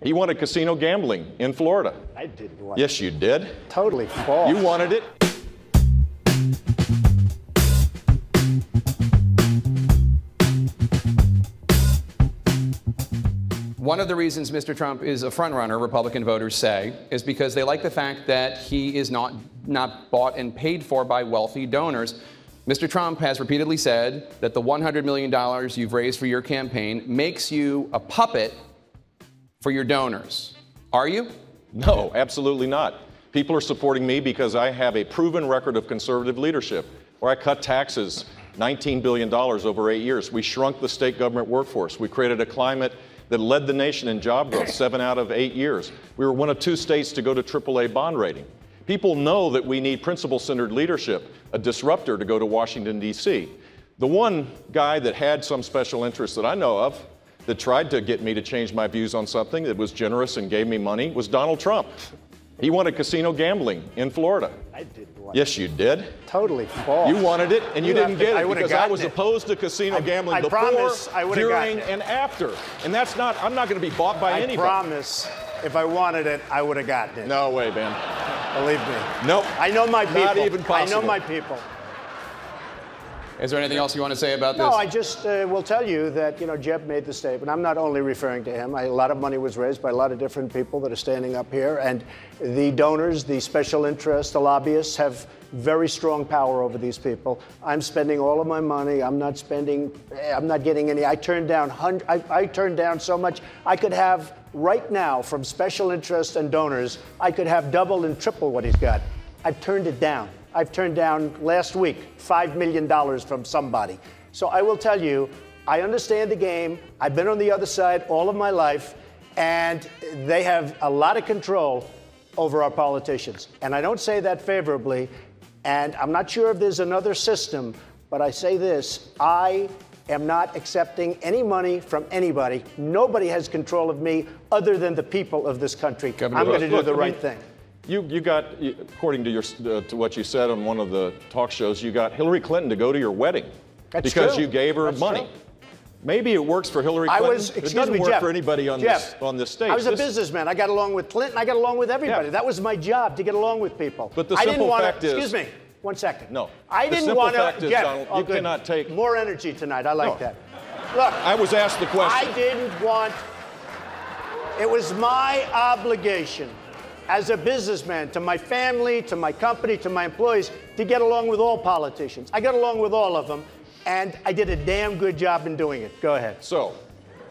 He wanted casino gambling in Florida. I didn't want Yes, you did. Totally false. You wanted it. One of the reasons Mr. Trump is a frontrunner, Republican voters say, is because they like the fact that he is not bought and paid for by wealthy donors. Mr. Trump has repeatedly said that the $100 million you've raised for your campaign makes you a puppet for your donors. Are you? No, absolutely not. People are supporting me because I have a proven record of conservative leadership, where I cut taxes $19 billion over 8 years. We shrunk the state government workforce. We created a climate that led the nation in job growth 7 out of 8 years. We were one of 2 states to go to AAA bond rating. People know that we need principle-centered leadership, a disruptor to go to Washington, D.C. The one guy that had some special interest that I know of that tried to get me to change my views on something that was generous and gave me money was Donald Trump. He wanted casino gambling in Florida. I didn't want Yes, you did. Totally false. You wanted it, and you didn't get it because I was it. opposed to casino gambling I before, promise I would've during, gotten it. and after. And that's not, I'm not going to be bought by anybody. I promise, if I wanted it, I would have gotten it. No way, man. Believe me. Nope. I know my people. Not even possible. I know my people. Is there anything else you want to say about this? No, I just will tell you that, Jeb made the statement. I'm not only referring to him. A lot of money was raised by a lot of different people that are standing up here. And the donors, the special interests, the lobbyists have very strong power over these people. I'm spending all of my money. I'm not getting any. I turned down so much. I could have right now from special interests and donors, I could have double and triple what he's got. I've turned it down. I've turned down last week $5 million from somebody. So I will tell you, I understand the game. I've been on the other side all of my life, and they have a lot of control over our politicians. And I don't say that favorably, and I'm not sure if there's another system, but I say this, I am not accepting any money from anybody. Nobody has control of me other than the people of this country. I'm going to do the right thing. You got, according to what you said on one of the talk shows, you got Hillary Clinton to go to your wedding. That's because true. you gave her money. True. Maybe it works for Hillary Clinton. It doesn't work Jeff, for anybody on this stage. I was a businessman. I got along with Clinton. I got along with everybody. Yeah. That was my job, to get along with people. But the simple fact is... Excuse me. 1 second. No. I didn't want to... Jeff, Donald, you cannot take... More energy tonight. I like that. Look. I was asked the question. I didn't want... It was my obligation as a businessman, to my family, to my company, to my employees, to get along with all politicians. I got along with all of them, and I did a damn good job in doing it. Go ahead. So,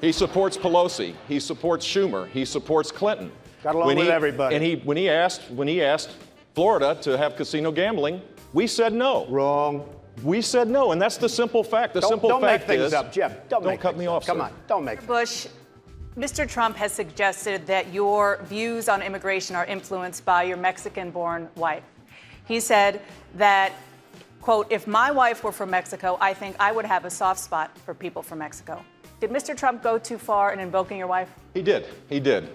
he supports Pelosi, he supports Schumer, he supports Clinton. Got along with everybody. And when he asked Florida to have casino gambling, we said no. Wrong. We said no, and that's the simple fact. Don't make things up, Jeff. Don't cut me off. Come on, don't make. Bush. Mr. Trump has suggested that your views on immigration are influenced by your Mexican-born wife. He said that, quote, if my wife were from Mexico, I think I would have a soft spot for people from Mexico. Did Mr. Trump go too far in invoking your wife? He did. He did.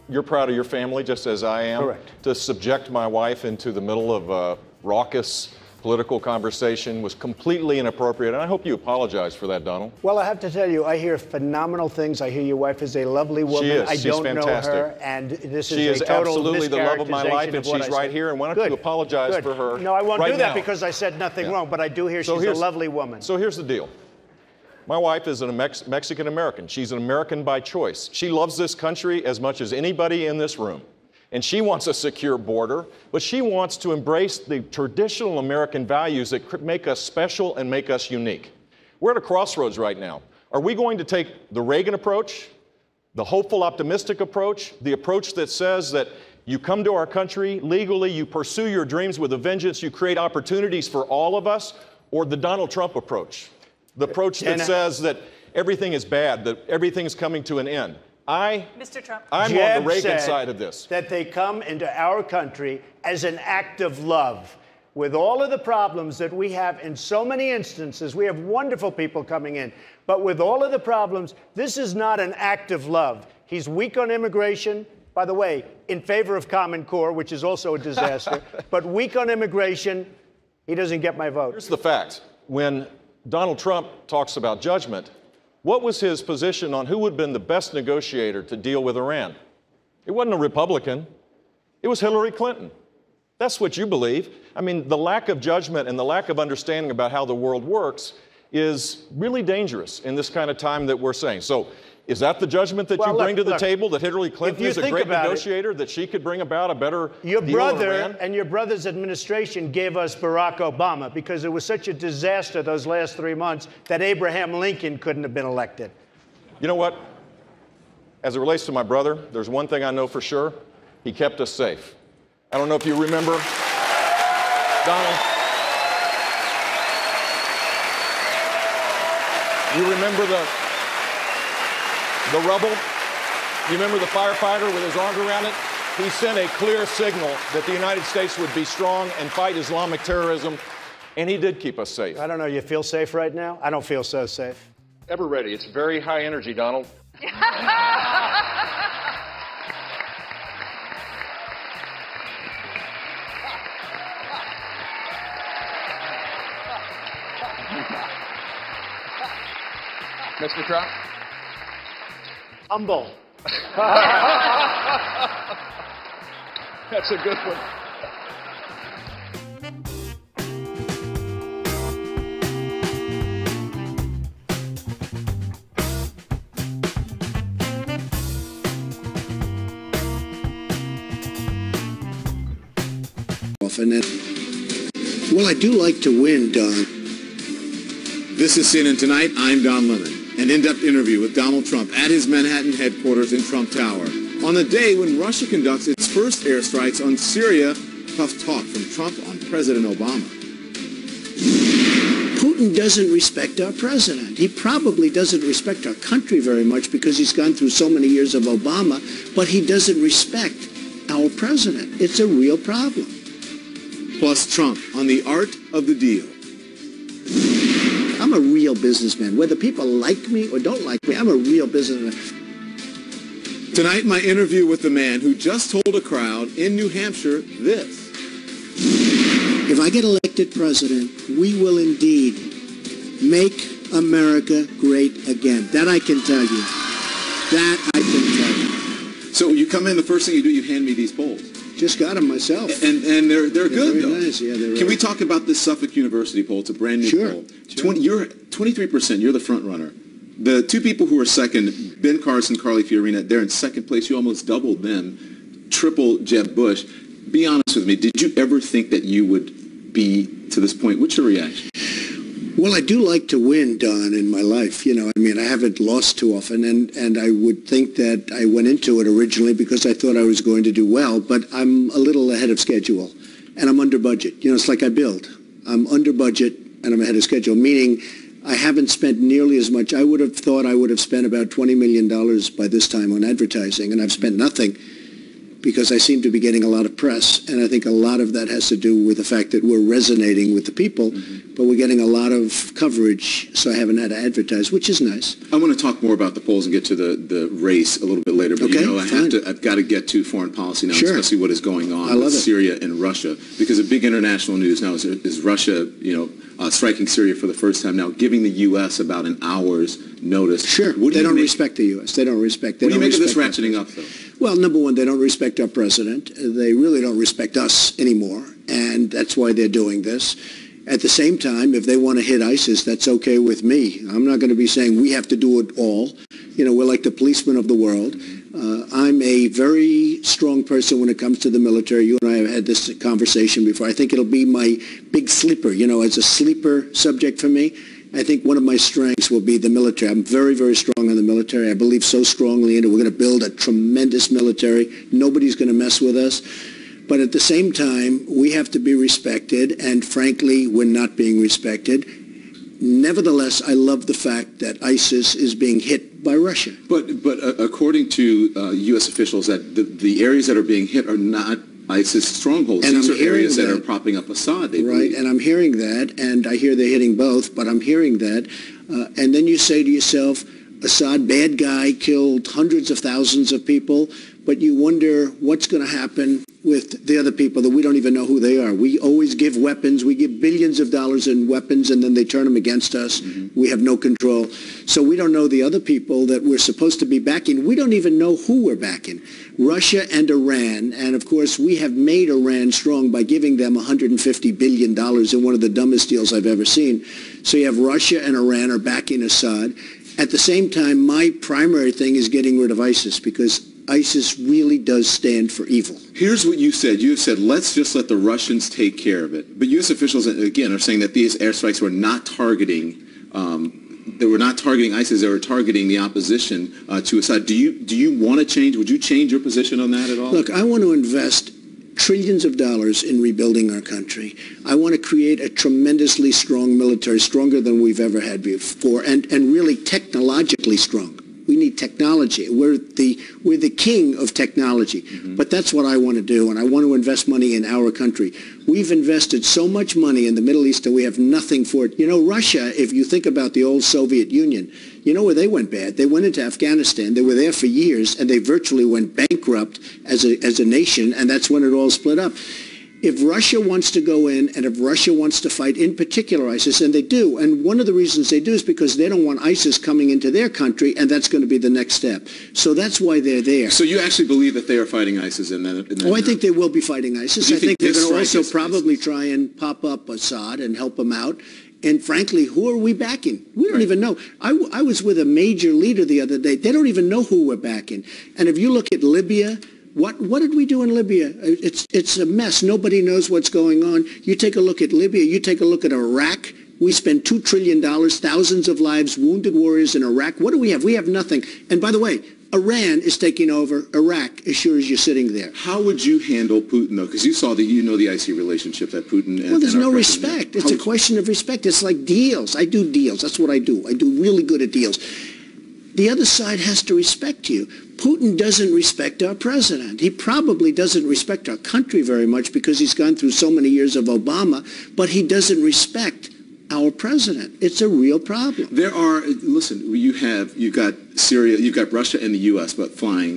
You're proud of your family, just as I am. Correct. To subject my wife into the middle of a raucous political conversation was completely inappropriate, and I hope you apologize for that, Donald. Well, I have to tell you, I hear phenomenal things. I hear your wife is a lovely woman. She is. I She's don't fantastic. know her, and this she is a total absolutely the love of my life, and of what she's I right said. here. And why don't you apologize for her? No, I won't right do that now. because I said nothing wrong. But I do hear she's a lovely woman. So here's the deal. My wife is a Mexican American. She's an American by choice. She loves this country as much as anybody in this room. And she wants a secure border, but she wants to embrace the traditional American values that make us special and make us unique. We're at a crossroads right now. Are we going to take the Reagan approach, the hopeful, optimistic approach, the approach that says that you come to our country legally, you pursue your dreams with a vengeance, you create opportunities for all of us, or the Donald Trump approach, the approach that says that everything is bad, that everything is coming to an end? Mr. Trump. I'm Jeb on the Reagan said side of this. That they come into our country as an act of love. With all of the problems that we have in so many instances, we have wonderful people coming in. But with all of the problems, this is not an act of love. He's weak on immigration. By the way, in favor of Common Core, which is also a disaster. But weak on immigration, he doesn't get my vote. Here's the fact. When Donald Trump talks about judgment, what was his position on who would have been the best negotiator to deal with Iran? It wasn't a Republican. It was Hillary Clinton. That's what you believe. I mean, the lack of judgment and the lack of understanding about how the world works is really dangerous in this kind of time that we're saying. So is that the judgment that you bring to the table, that Hillary Clinton is a great negotiator, that she could bring about a better deal with Iran? Your brother and your brother's administration gave us Barack Obama because it was such a disaster those last 3 months that Abraham Lincoln couldn't have been elected. You know what? As it relates to my brother, there's one thing I know for sure. He kept us safe. I don't know if you remember, Donald. You remember the rubble? You remember the firefighter with his arms around it? He sent a clear signal that the United States would be strong and fight Islamic terrorism, and he did keep us safe. I don't know, you feel safe right now? I don't feel so safe. Ever ready. It's very high energy, Donald. Mr. Trump? Humble. That's a good one. Well, I do like to win, Don. This is CNN Tonight. I'm Don Lemon. An in-depth interview with Donald Trump at his Manhattan headquarters in Trump Tower on the day when Russia conducts its first airstrikes on Syria. Tough talk from Trump on President Obama. Putin doesn't respect our president. He probably doesn't respect our country very much because he's gone through so many years of Obama, but he doesn't respect our president. It's a real problem. Plus Trump on the art of the deal. I'm a real businessman. Whether people like me or don't like me, I'm a real businessman. Tonight, my interview with the man who just told a crowd in New Hampshire this. If I get elected president, we will indeed make America great again. That I can tell you. That I can tell you. So you come in, the first thing you do, you hand me these polls. Just got them myself. And they're good, though. Nice. Yeah, they're Can we talk about this Suffolk University poll? It's a brand new poll. Sure. You're 23%. You're the front runner. The two people who are second, Ben Carson, Carly Fiorina, they're in second place. You almost doubled them, triple Jeb Bush. Be honest with me. Did you ever think that you would be to this point? What's your reaction? Well, I do like to win, Don, in my life. You know, I mean, I haven't lost too often, and I would think that I went into it originally because I thought I was going to do well, but I'm a little ahead of schedule, and I'm under budget. You know, it's like I build. I'm under budget, and I'm ahead of schedule, meaning I haven't spent nearly as much. I would have thought I would have spent about $20 million by this time on advertising, and I've spent nothing because I seem to be getting a lot of press, and I think a lot of that has to do with the fact that we're resonating with the people, but we're getting a lot of coverage, so I haven't had to advertise, which is nice. I want to talk more about the polls and get to the race a little bit later, but okay, you know, I've got to get to foreign policy now, especially what is going on with Syria and Russia, because a big international news now is Russia, you know, striking Syria for the first time now, giving the U.S. about an hour's notice. Sure. They don't respect the U.S. They don't respect. What do you make of this ratcheting up, though? Well, number one, they don't respect our president. They really don't respect us anymore, and that's why they're doing this. At the same time, if they want to hit ISIS, that's okay with me. I'm not going to be saying we have to do it all. You know, we're like the policemen of the world. I'm a very strong person when it comes to the military. You and I have had this conversation before. I think it'll be my big sleeper, you know, as a sleeper subject for me. I think one of my strengths will be the military. I'm very, very strong in the military. I believe so strongly in it. We're going to build a tremendous military. Nobody's going to mess with us. But at the same time, we have to be respected, and frankly, we're not being respected. Nevertheless, I love the fact that ISIS is being hit by Russia. But according to U.S. officials, that the areas that are being hit are not ISIS strongholds. And these are areas that are propping up Assad. They believe. And I'm hearing that, and I hear they're hitting both, but I'm hearing that. And then you say to yourself, Assad, bad guy, killed hundreds of thousands of people, but you wonder what's going to happen with the other people that we don't even know who they are. We always give weapons. We give billions of dollars in weapons, and then they turn them against us. We have no control. So we don't know the other people that we're supposed to be backing. We don't even know who we're backing. Russia and Iran. And, of course, we have made Iran strong by giving them $150 billion in one of the dumbest deals I've ever seen. So you have Russia and Iran are backing Assad. At the same time, my primary thing is getting rid of ISIS, because ISIS really does stand for evil. Here's what you said. You said, let's just let the Russians take care of it. But U.S. officials, again, are saying that these airstrikes were not targeting ISIS. They were targeting the opposition to Assad. Do you want to change? Would you change your position on that at all? Look, I want to invest trillions of dollars in rebuilding our country. I want to create a tremendously strong military, stronger than we've ever had before, and really technologically strong. We need technology. We're the king of technology. But that's what I want to do, and I want to invest money in our country. We've invested so much money in the Middle East and we have nothing for it. You know, Russia, if you think about the old Soviet Union, you know where they went bad? They went into Afghanistan. They were there for years, and they virtually went bankrupt as a nation, and that's when it all split up. If Russia wants to go in, and if Russia wants to fight, in particular ISIS, and they do, and one of the reasons they do is because they don't want ISIS coming into their country, and that's going to be the next step. So that's why they're there. So you actually believe that they are fighting ISIS in that? I think they will be fighting ISIS. I think they're going to also probably try and pop up Assad and help him out. And frankly, who are we backing? We don't even know. I was with a major leader the other day. They don't even know who we're backing. And if you look at Libya, what did we do in Libya? It's a mess. Nobody knows what's going on. You take a look at Libya. You take a look at Iraq. We spend $2 trillion, thousands of lives, wounded warriors in Iraq. What do we have? We have nothing. And by the way, Iran is taking over Iraq as sure as you're sitting there. How would you handle Putin, though? Because you know the icy relationship that Putin and Well, there's and no respect. It's a question of respect. It's like deals. I do deals. That's what I do. I do really good at deals. The other side has to respect you. Putin doesn't respect our president. He probably doesn't respect our country very much because he's gone through so many years of Obama, but he doesn't respect our president. It's a real problem. Listen, you've got Syria, you've got Russia and the U.S., but flying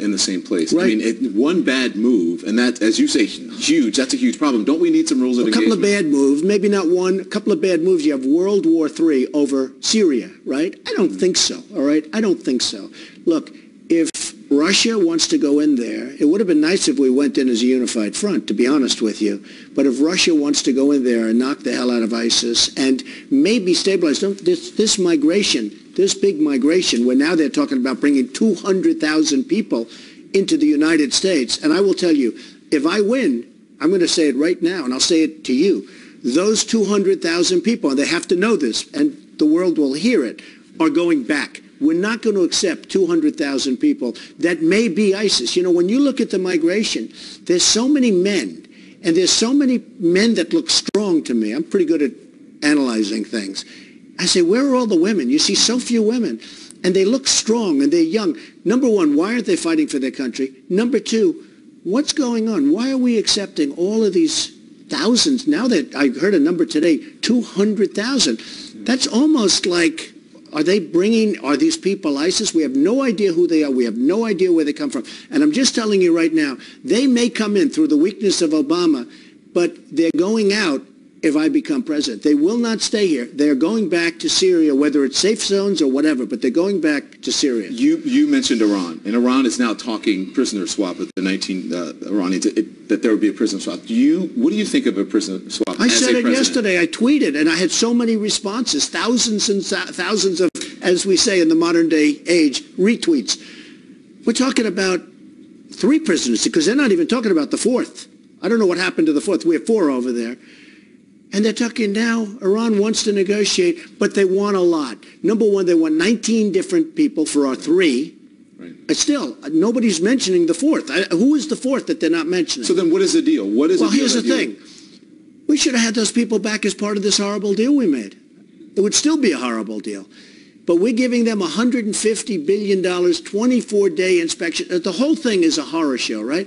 in the same place. Right. I mean, one bad move, and that, as you say, huge. That's a huge problem. Don't we need some rules of engagement? A couple of bad moves, maybe not one, a couple of bad moves. You have World War III over Syria, right? I don't think so, all right? I don't think so. Look, if Russia wants to go in there, it would have been nice if we went in as a unified front, to be honest with you. But if Russia wants to go in there and knock the hell out of ISIS and maybe stabilize this migration, this big migration, where now they're talking about bringing 200,000 people into the United States. And I will tell you, if I win, I'm going to say it right now, and I'll say it to you, those 200,000 people, and they have to know this, and the world will hear it, are going back. We're not going to accept 200,000 people that may be ISIS. You know, when you look at the migration, there's so many men, and there's so many men that look strong to me. I'm pretty good at analyzing things. I say, where are all the women? You see so few women, and they look strong, and they're young. Number one, why aren't they fighting for their country? Number two, what's going on? Why are we accepting all of these thousands? Now that I heard a number today, 200,000. That's almost like, are these people ISIS? We have no idea who they are. We have no idea where they come from. And I'm just telling you right now, they may come in through the weakness of Obama, but they're going out if I become president. They will not stay here. They're going back to Syria, whether it's safe zones or whatever, but they're going back to Syria. You mentioned Iran, and Iran is now talking prisoner swap with the 19 Iranians, that there would be a prisoner swap. What do you think of a prisoner swap? I said it yesterday. I tweeted, and I had so many responses, thousands and thousands of, as we say in the modern day age, retweets. We're talking about 3 prisoners, because they're not even talking about the 4th. I don't know what happened to the 4th. We have 4 over there. And they're talking now, Iran wants to negotiate, but they want a lot. Number one, they want 19 different people for our 3. Right. Still, nobody's mentioning the 4th. Who is the 4th that they're not mentioning? So then what is the deal? Well, here's the thing. We should have had those people back as part of this horrible deal we made. It would still be a horrible deal. But we're giving them $150 billion, 24-day inspection. The whole thing is a horror show, right?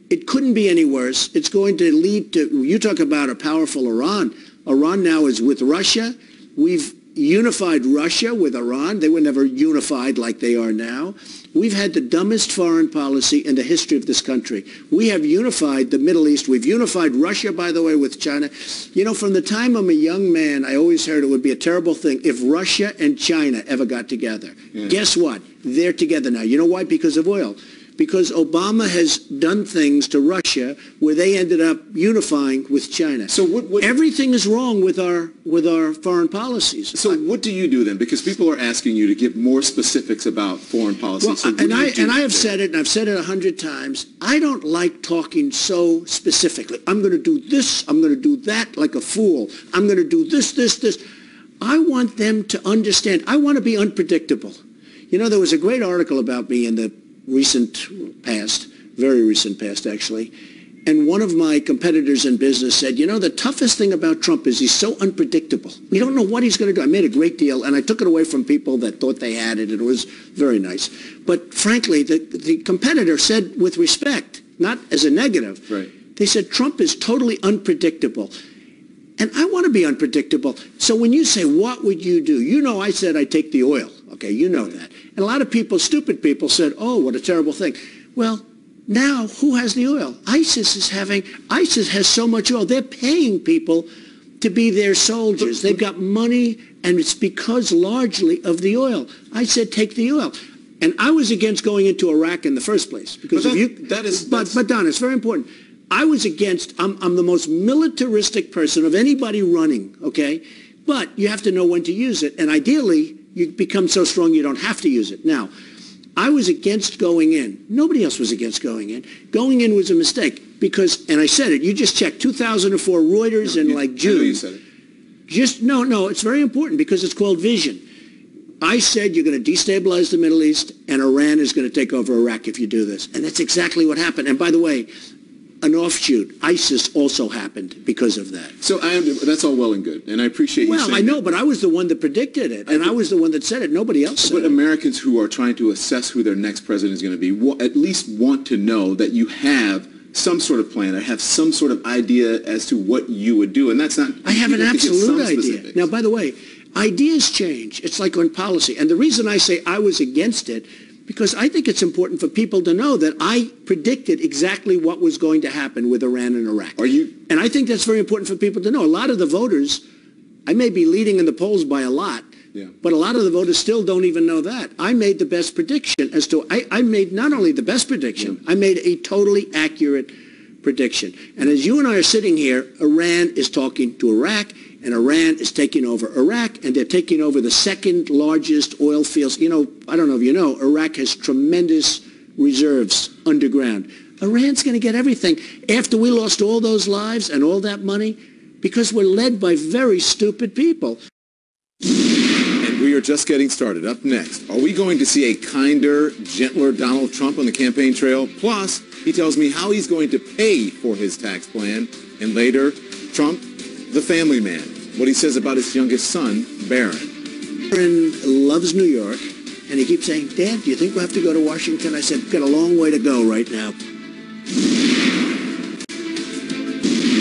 It couldn't be any worse. It's going to lead to, you talk about a powerful Iran. Iran now is with Russia. We've unified Russia with Iran. They were never unified like they are now. We've had the dumbest foreign policy in the history of this country. We have unified the Middle East. We've unified Russia, by the way, with China. You know, from the time I'm a young man, I always heard it would be a terrible thing if Russia and China ever got together. Yeah. Guess what? They're together now. You know why? Because of oil. Because Obama has done things to Russia where they ended up unifying with China. So everything is wrong with our foreign policies. So what do you do then? Because people are asking you to give more specifics about foreign policy. Well, so I have said it, and I've said it 100 times. I don't like talking so specifically. I'm going to do this. I'm going to do that like a fool. I'm going to do this. I want them to understand. I want to be unpredictable. You know, there was a great article about me in the recent past, very recent past actually, and one of my competitors in business said, you know, the toughest thing about Trump is he's so unpredictable. We don't know what he's going to do. I made a great deal, and I took it away from people that thought they had it. It was very nice. But frankly, the competitor said with respect, not as a negative, right. They said Trump is totally unpredictable. And I want to be unpredictable. So when you say, what would you do? You know, I said I'd take the oil. Okay, you know that. And a lot of people, stupid people, said, oh, what a terrible thing. Well, now who has the oil? ISIS has so much oil. They're paying people to be their soldiers. They've got money, and it's because largely of the oil. I said take the oil. And I was against going into Iraq in the first place. Because but Don, it's very important. I was against, I'm the most militaristic person of anybody running, okay? But you have to know when to use it. And ideally, you become so strong you don't have to use it. Now, I was against going in. Nobody else was against going in. Going in was a mistake because, and I said it, you just checked 2004 Reuters in like June. I know you said it. No, it's very important because it's called vision. I said you're going to destabilize the Middle East and Iran is going to take over Iraq if you do this. And that's exactly what happened. And by the way, an offshoot, ISIS also happened because of that. So that's all well and good, and I appreciate you saying Well, I know, but I was the one that predicted it, and I was the one that said it. Nobody else said it. But Americans who are trying to assess who their next president is going to be at least want to know that you have some sort of plan or have some sort of idea as to what you would do, and that's not... I have an absolute idea. Now, by the way, ideas change. It's like on policy, and the reason I say I was against it because I think it's important for people to know that I predicted exactly what was going to happen with Iran and Iraq. And I think that's very important for people to know. A lot of the voters, I may be leading in the polls by a lot, but a lot of the voters still don't even know that. I made the best prediction as to, I made not only the best prediction, I made a totally accurate prediction. And as you and I are sitting here, Iran is talking to Iraq, and Iran is taking over Iraq, and they're taking over the second largest oil fields. You know, I don't know if you know, Iraq has tremendous reserves underground. Iran's going to get everything. After we lost all those lives and all that money, because we're led by very stupid people. And we are just getting started. Up next, are we going to see a kinder, gentler Donald Trump on the campaign trail? Plus, he tells me how he's going to pay for his tax plan. And later, Trump, the family man, what he says about his youngest son, Barron. Barron loves New York, and he keeps saying, Dad, do you think we'll have to go to Washington? I said, we've got a long way to go right now.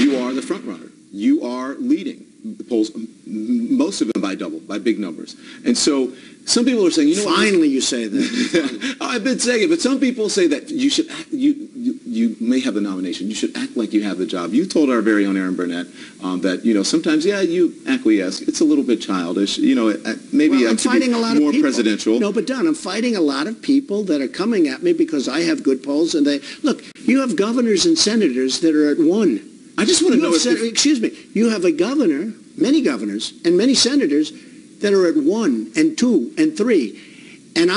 You are the front runner. You are leading the polls, most of them by big numbers. And so some people are saying, you know what? Finally you say that. I've been saying it, but some people say that you should you may have the nomination. You should act like you have the job. You told our very own Aaron Burnett that, you know, sometimes, you acquiesce. It's a little bit childish. You know, maybe I'm fighting a lot more of people. Presidential. No, but Don, I'm fighting a lot of people that are coming at me because I have good polls. And look, you have governors and senators that are at 1. I just want to know excuse me. You have a governor, many governors, and many senators that are at 1 and 2 and 3. And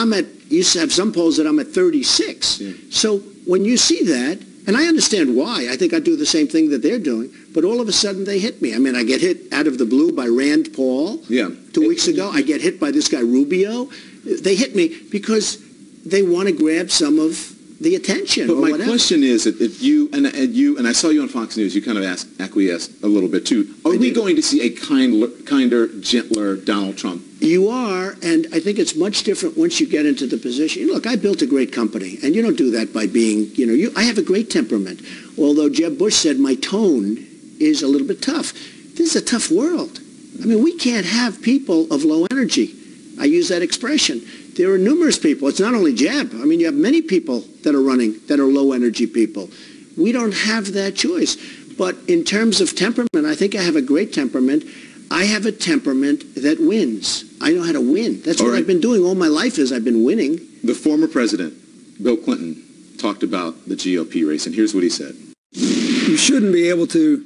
you have some polls that I'm at 36. Yeah. So when you see that, and I understand why, I think I do the same thing that they're doing, but all of a sudden they hit me. I mean, I get hit out of the blue by Rand Paul 2 weeks ago. I get hit by this guy Rubio. They hit me because they want to grab some of the attention. But my question is, if you and I saw you on Fox News, you kind of acquiesced a little bit too. Are we going to see a kinder, gentler Donald Trump? You are, and I think it's much different once you get into the position. Look, I built a great company, and you don't do that by being, I have a great temperament. Although Jeb Bush said my tone is a little bit tough. This is a tough world. I mean, we can't have people of low energy. I use that expression. There are numerous people. It's not only Jeb. I mean, you have many people that are running that are low energy people. We don't have that choice. But in terms of temperament, I think I have a great temperament. I have a temperament that wins. I know how to win. That's what I've been doing all my life is I've been winning. The former president, Bill Clinton, talked about the GOP race, and here's what he said. You shouldn't be able to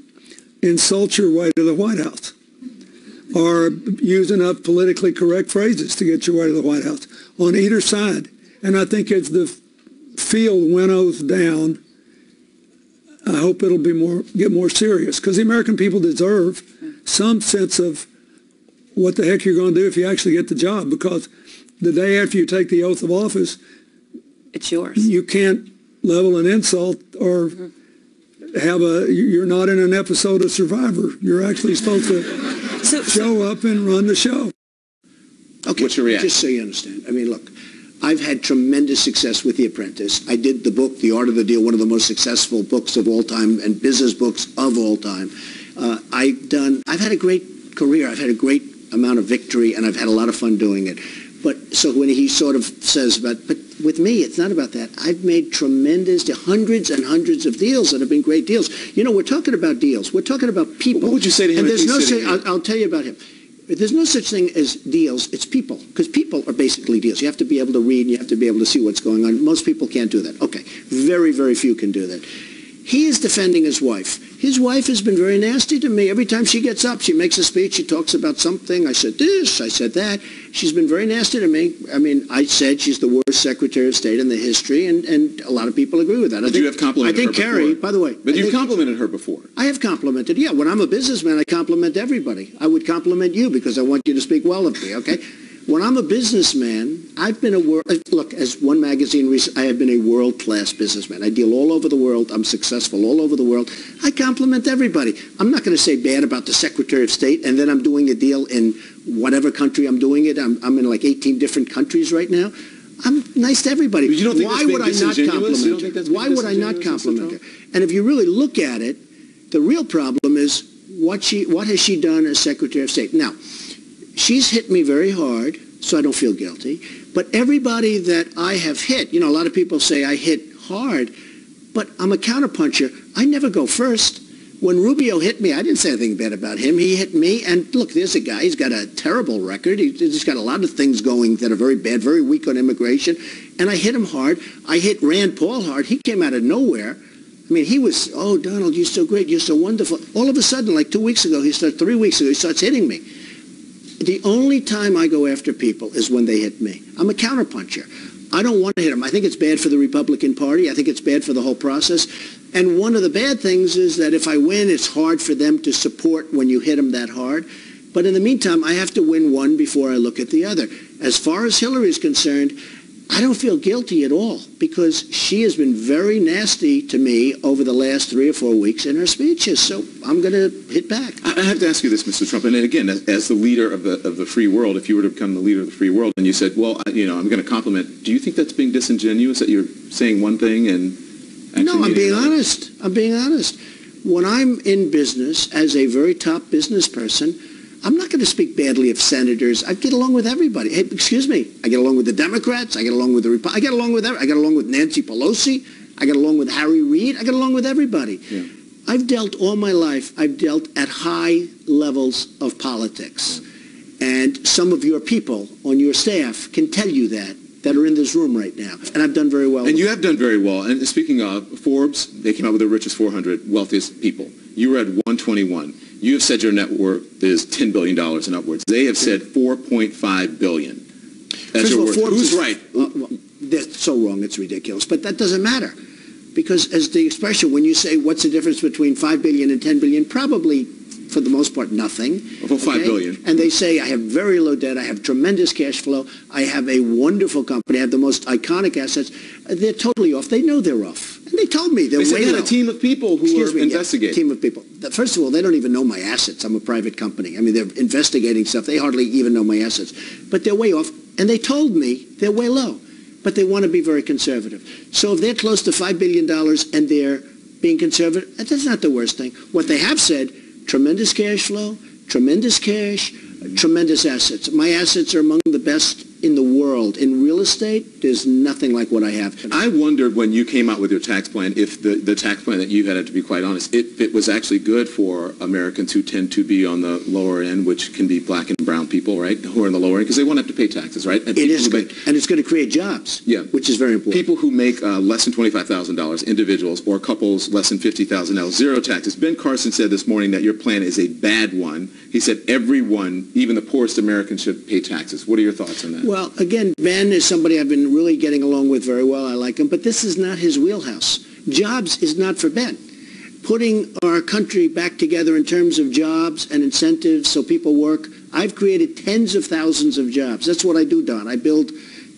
insult your way to the White House or use enough politically correct phrases to get your way to the White House on either side. And I think as the field winnows down, I hope it'll be get more serious, because the American people deserve some sense of what the heck you're going to do if you actually get the job, because the day after you take the oath of office, it's yours. You can't level an insult or you're not in an episode of Survivor. You're actually supposed to show up and run the show. Okay, what's your reaction? Just so you understand. I mean, look, I've had tremendous success with The Apprentice. I did the book, The Art of the Deal, one of the most successful books of all time and business books of all time. I've had a great career. I've had a great amount of victory, and I've had a lot of fun doing it. But so when he sort of says but with me, it's not about that. I've made hundreds and hundreds of deals that have been great deals. You know, we're talking about deals. We're talking about people. What would you say to him? And there's I'll tell you about him. There's no such thing as deals. It's people, because people are basically deals. You have to be able to read, and you have to be able to see what's going on. Most people can't do that. Okay, very, very few can do that. He is defending his wife. His wife has been very nasty to me. Every time she gets up, she makes a speech, she talks about something. I said this, I said that. She's been very nasty to me. I mean, I said she's the worst Secretary of State in the history, and a lot of people agree with that. But you have complimented her before. I think Kerry, by the way. But you've complimented her before. I have complimented, yeah. When I'm a businessman, I compliment everybody. I would compliment you because I want you to speak well of me, okay? When I'm a businessman, I've been look, as one magazine recently, I have been a world-class businessman. I deal all over the world. I'm successful all over the world. I compliment everybody. I'm not going to say bad about the Secretary of State, and then I'm doing a deal in whatever country I'm doing it. I'm in like 18 different countries right now. I'm nice to everybody. But you don't think Why would I not compliment her? Why would I not compliment her? And if you really look at it, the real problem is what has she done as Secretary of State? Now, she's hit me very hard, so I don't feel guilty. But everybody that I have hit, you know, a lot of people say I hit hard, but I'm a counterpuncher. I never go first. When Rubio hit me, I didn't say anything bad about him. He hit me, and look, there's a guy. He's got a terrible record. He's got a lot of things going that are very bad, very weak on immigration. And I hit him hard. I hit Rand Paul hard. He came out of nowhere. I mean, he was, oh, Donald, you're so great. You're so wonderful. All of a sudden, like 3 weeks ago, he starts hitting me. The only time I go after people is when they hit me. I'm a counterpuncher. I don't want to hit them. I think it's bad for the Republican Party. I think it's bad for the whole process. And one of the bad things is that if I win, it's hard for them to support when you hit them that hard. But in the meantime, I have to win one before I look at the other. As far as Hillary is concerned, I don't feel guilty at all, because she has been very nasty to me over the last 3 or 4 weeks in her speeches. So I'm going to hit back. I have to ask you this, Mr. Trump, and again, as the leader of the free world, if you were to become the leader of the free world, and you said, well, you know, I'm going to compliment, do you think that's being disingenuous, that you're saying one thing and actually No, I'm being honest. I'm being honest. When I'm in business as a very top business person, I'm not going to speak badly of senators. I get along with everybody. Hey, excuse me. I get along with the Democrats. I get along with the Republicans. I get along with everybody. I get along with Nancy Pelosi. I get along with Harry Reid. I get along with everybody. Yeah. I've dealt all my life. I've dealt at high levels of politics. And some of your people on your staff can tell you that are in this room right now. And I've done very well. And you have done very well. And speaking of Forbes, they came out with the richest 400 wealthiest people. You were at 121. You have said your net worth is $10 billion and upwards. They have said $4.5 billion. That's your worth. Who's right? That's so wrong. It's ridiculous. But that doesn't matter. Because as the expression, when you say what's the difference between $5 billion and $10 billion, probably, for the most part, nothing. Well, $5 billion. And they say I have very low debt. I have tremendous cash flow. I have a wonderful company. I have the most iconic assets. They're totally off. They know they're off. And they told me they're way low. They said a team of people who are investigating. A team of people. First of all, they don't even know my assets. I'm a private company. I mean, they're investigating stuff. They hardly even know my assets. But they're way off. And they told me they're way low. But they want to be very conservative. So if they're close to $5 billion and they're being conservative, that's not the worst thing. What they have said, tremendous cash flow, tremendous cash, tremendous assets. My assets are among the best in the world. In real estate, there's nothing like what I have. I wondered when you came out with your tax plan, if the tax plan that you had, to be quite honest, if it was actually good for Americans who tend to be on the lower end, which can be black and brown people, right, who are in the lower end, because they won't have to pay taxes, right? And it is good, and it's going to create jobs, yeah, which is very important. People who make less than $25,000, individuals, or couples less than $50,000, zero taxes. Ben Carson said this morning that your plan is a bad one. He said everyone, even the poorest Americans, should pay taxes. What are your thoughts on that? Well, again, Ben is somebody I've been really getting along with very well. I like him, but this is not his wheelhouse. Jobs is not for Ben. Putting our country back together in terms of jobs and incentives so people work, I've created tens of thousands of jobs. That's what I do, Don. I build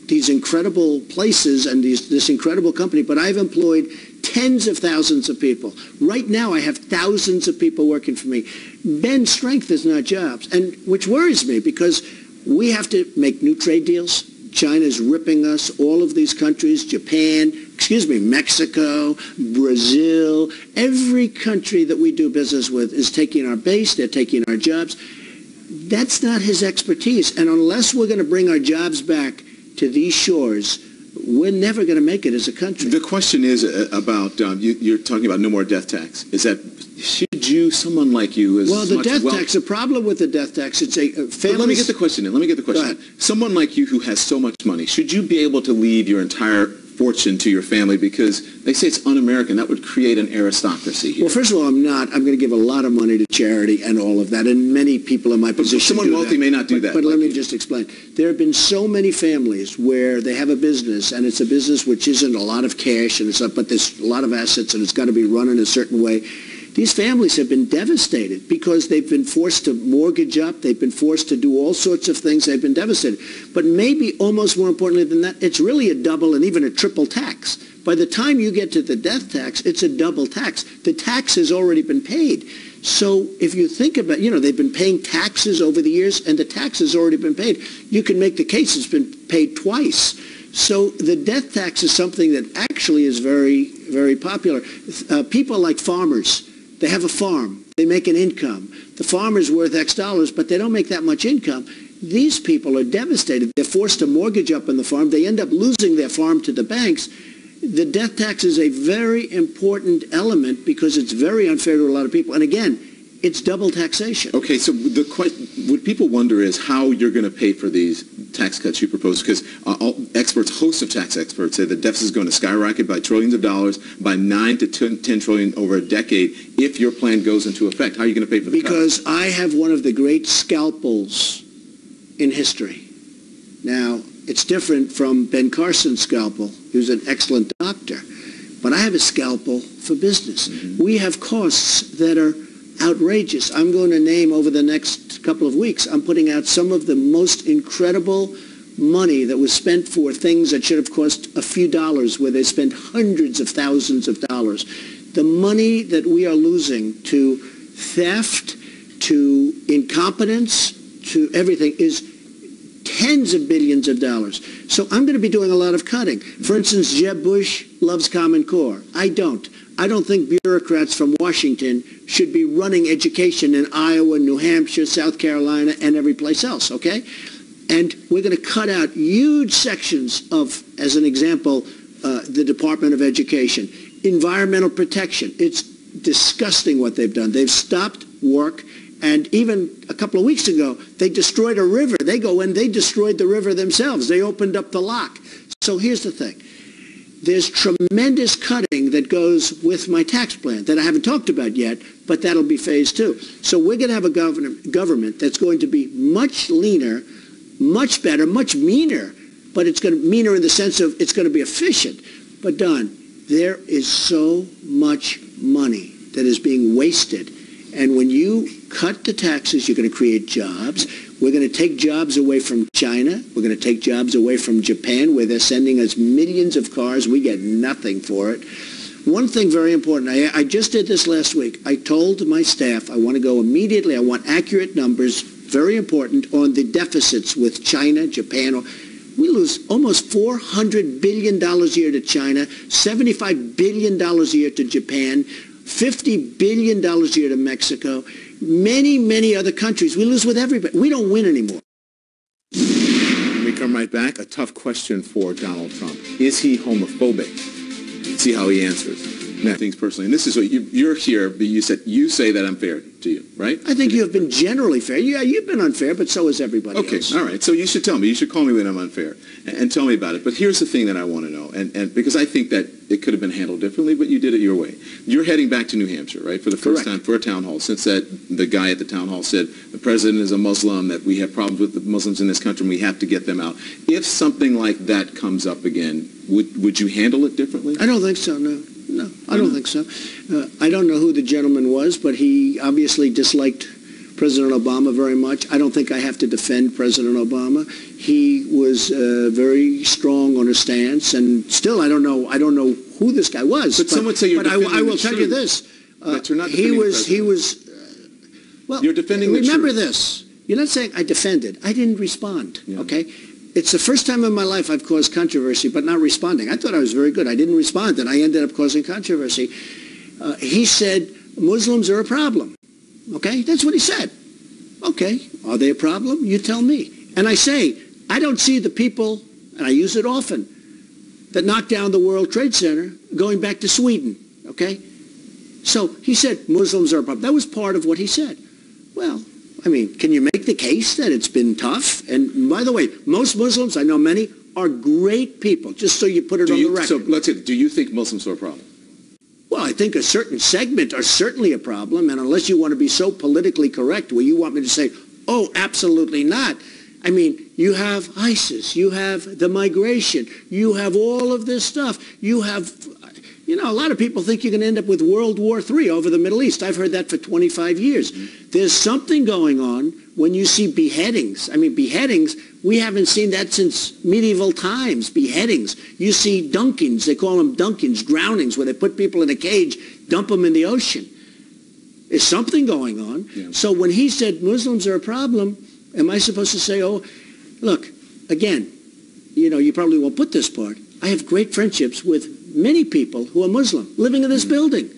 these incredible places and this incredible company, but I've employed tens of thousands of people. Right now, I have thousands of people working for me. Ben's strength is not jobs, and which worries me because we have to make new trade deals. China's ripping us, all of these countries, Japan, Mexico, Brazil, every country that we do business with is taking our base, they're taking our jobs. That's not his expertise, and unless we're going to bring our jobs back to these shores, we're never going to make it as a country. The question is about, you're talking about no more death tax. Is that, should you, someone like you, well, the death tax, the problem with the death tax, it's a family. Let me get the question in. Let me get the question in. Someone like you who has so much money, should you be able to leave your entire fortune to your family? Because they say it's un-American. That would create an aristocracy here. Well, first of all, I'm not. I'm going to give a lot of money to charity and all of that, and many people in my position someone wealthy may not do that. But let me just explain. There have been so many families where they have a business, and it's a business which isn't a lot of cash, and but there's a lot of assets, and it's got to be run in a certain way. These families have been devastated because they've been forced to mortgage up. They've been forced to do all sorts of things. They've been devastated. But maybe almost more importantly than that, it's really a double and even a triple tax. By the time you get to the death tax, it's a double tax. The tax has already been paid. So if you think about, they've been paying taxes over the years, and the tax has already been paid. You can make the case it's been paid twice. So the death tax is something that actually is very, very popular. People like farmers. They have a farm. They make an income. The farmer's worth X dollars, but they don't make that much income. These people are devastated. They're forced to mortgage up on the farm. They end up losing their farm to the banks. The death tax is a very important element because it's very unfair to a lot of people. And again, it's double taxation. Okay, so what people wonder is how you're going to pay for these tax cuts you propose, because hosts of tax experts say the deficit is going to skyrocket by trillions of dollars, by 9 to 10 trillion over a decade if your plan goes into effect. How are you going to pay for the cuts? Because I have one of the great scalpels in history. Now, it's different from Ben Carson's scalpel, who's an excellent doctor, but I have a scalpel for business. Mm-hmm. We have costs that are outrageous. I'm going to name over the next couple of weeks, I'm putting out some of the most incredible money that was spent for things that should have cost a few dollars, where they spent hundreds of thousands of dollars. The money that we are losing to theft, to incompetence, to everything is tens of billions of dollars. So I'm going to be doing a lot of cutting. For instance, Jeb Bush loves Common Core. I don't. I don't think bureaucrats from Washington should be running education in Iowa, New Hampshire, South Carolina, and every place else, okay? And we're going to cut out huge sections of, as an example, the Department of Education. Environmental protection. It's disgusting what they've done. They've stopped work, and even a couple of weeks ago, they destroyed a river. They go in, they destroyed the river themselves. They opened up the lock. So here's the thing. There's tremendous cutting that goes with my tax plan that I haven't talked about yet, but that'll be phase 2. So we're going to have a government that's going to be much leaner, much better, much meaner, but it's going to meaner in the sense of it's going to be efficient. But Don, there is so much money that is being wasted. And when you cut the taxes, you're going to create jobs. We're going to take jobs away from China. We're going to take jobs away from Japan, where they're sending us millions of cars. We get nothing for it. One thing very important, I just did this last week. I told my staff I want to go immediately. I want accurate numbers, very important, on the deficits with China, Japan. We lose almost $400 billion a year to China, $75 billion a year to Japan, $50 billion a year to Mexico. many, many other countries, we lose with everybody. We don't win anymore. We come right back. A tough question for Donald Trump. Is he homophobic? See how he answers. Now, things personally, and this is what you're here, but you say that I'm fair to you, right? I think you have been generally fair. Yeah, you've been unfair, but so has everybody else. Okay, all right. So you should tell me. You should call me when I'm unfair and tell me about it. But here's the thing that I want to know, and because I think that it could have been handled differently, but you did it your way. You're heading back to New Hampshire, right, for the first time for a town hall. Since the guy at the town hall said the president is a Muslim, that we have problems with the Muslims in this country, and we have to get them out. If something like that comes up again, would you handle it differently? I don't think so, no. No, I don't think so. I don't know who the gentleman was, but he obviously disliked President Obama very much. I don't think I have to defend President Obama. He was very strong on his stance, and still I don't know who this guy was. But some would say you're defending I will tell you this. But you're not defending he was well, you're defending the remember truth. This. You're not saying I defended. I didn't respond, okay? It's the first time in my life I've caused controversy, but not responding. I thought I was very good. I didn't respond, and I ended up causing controversy. He said Muslims are a problem. Okay? That's what he said. Okay. Are they a problem? You tell me. And I say, I don't see the people, and I use it often, that knocked down the World Trade Center going back to Sweden. Okay? So he said Muslims are a problem. That was part of what he said. Well, I mean, can you make the case that it's been tough? And by the way, most Muslims, I know many, are great people, just so you put it on the record. So let's say, do you think Muslims are a problem? Well, I think a certain segment are certainly a problem, and unless you want to be so politically correct where you want me to say, oh, absolutely not. I mean, you have ISIS, you have the migration, you have all of this stuff, you have... You know, a lot of people think you're going to end up with World War III over the Middle East. I've heard that for 25 years. There's something going on when you see beheadings. I mean, beheadings, we haven't seen that since medieval times, beheadings. You see dunkings, they call them dunkings, drownings, where they put people in a cage, dump them in the ocean. There's something going on. Yeah. So when he said Muslims are a problem, am I supposed to say, oh, look, again, you know, you probably won't put this part. I have great friendships with many people who are Muslim living in this building,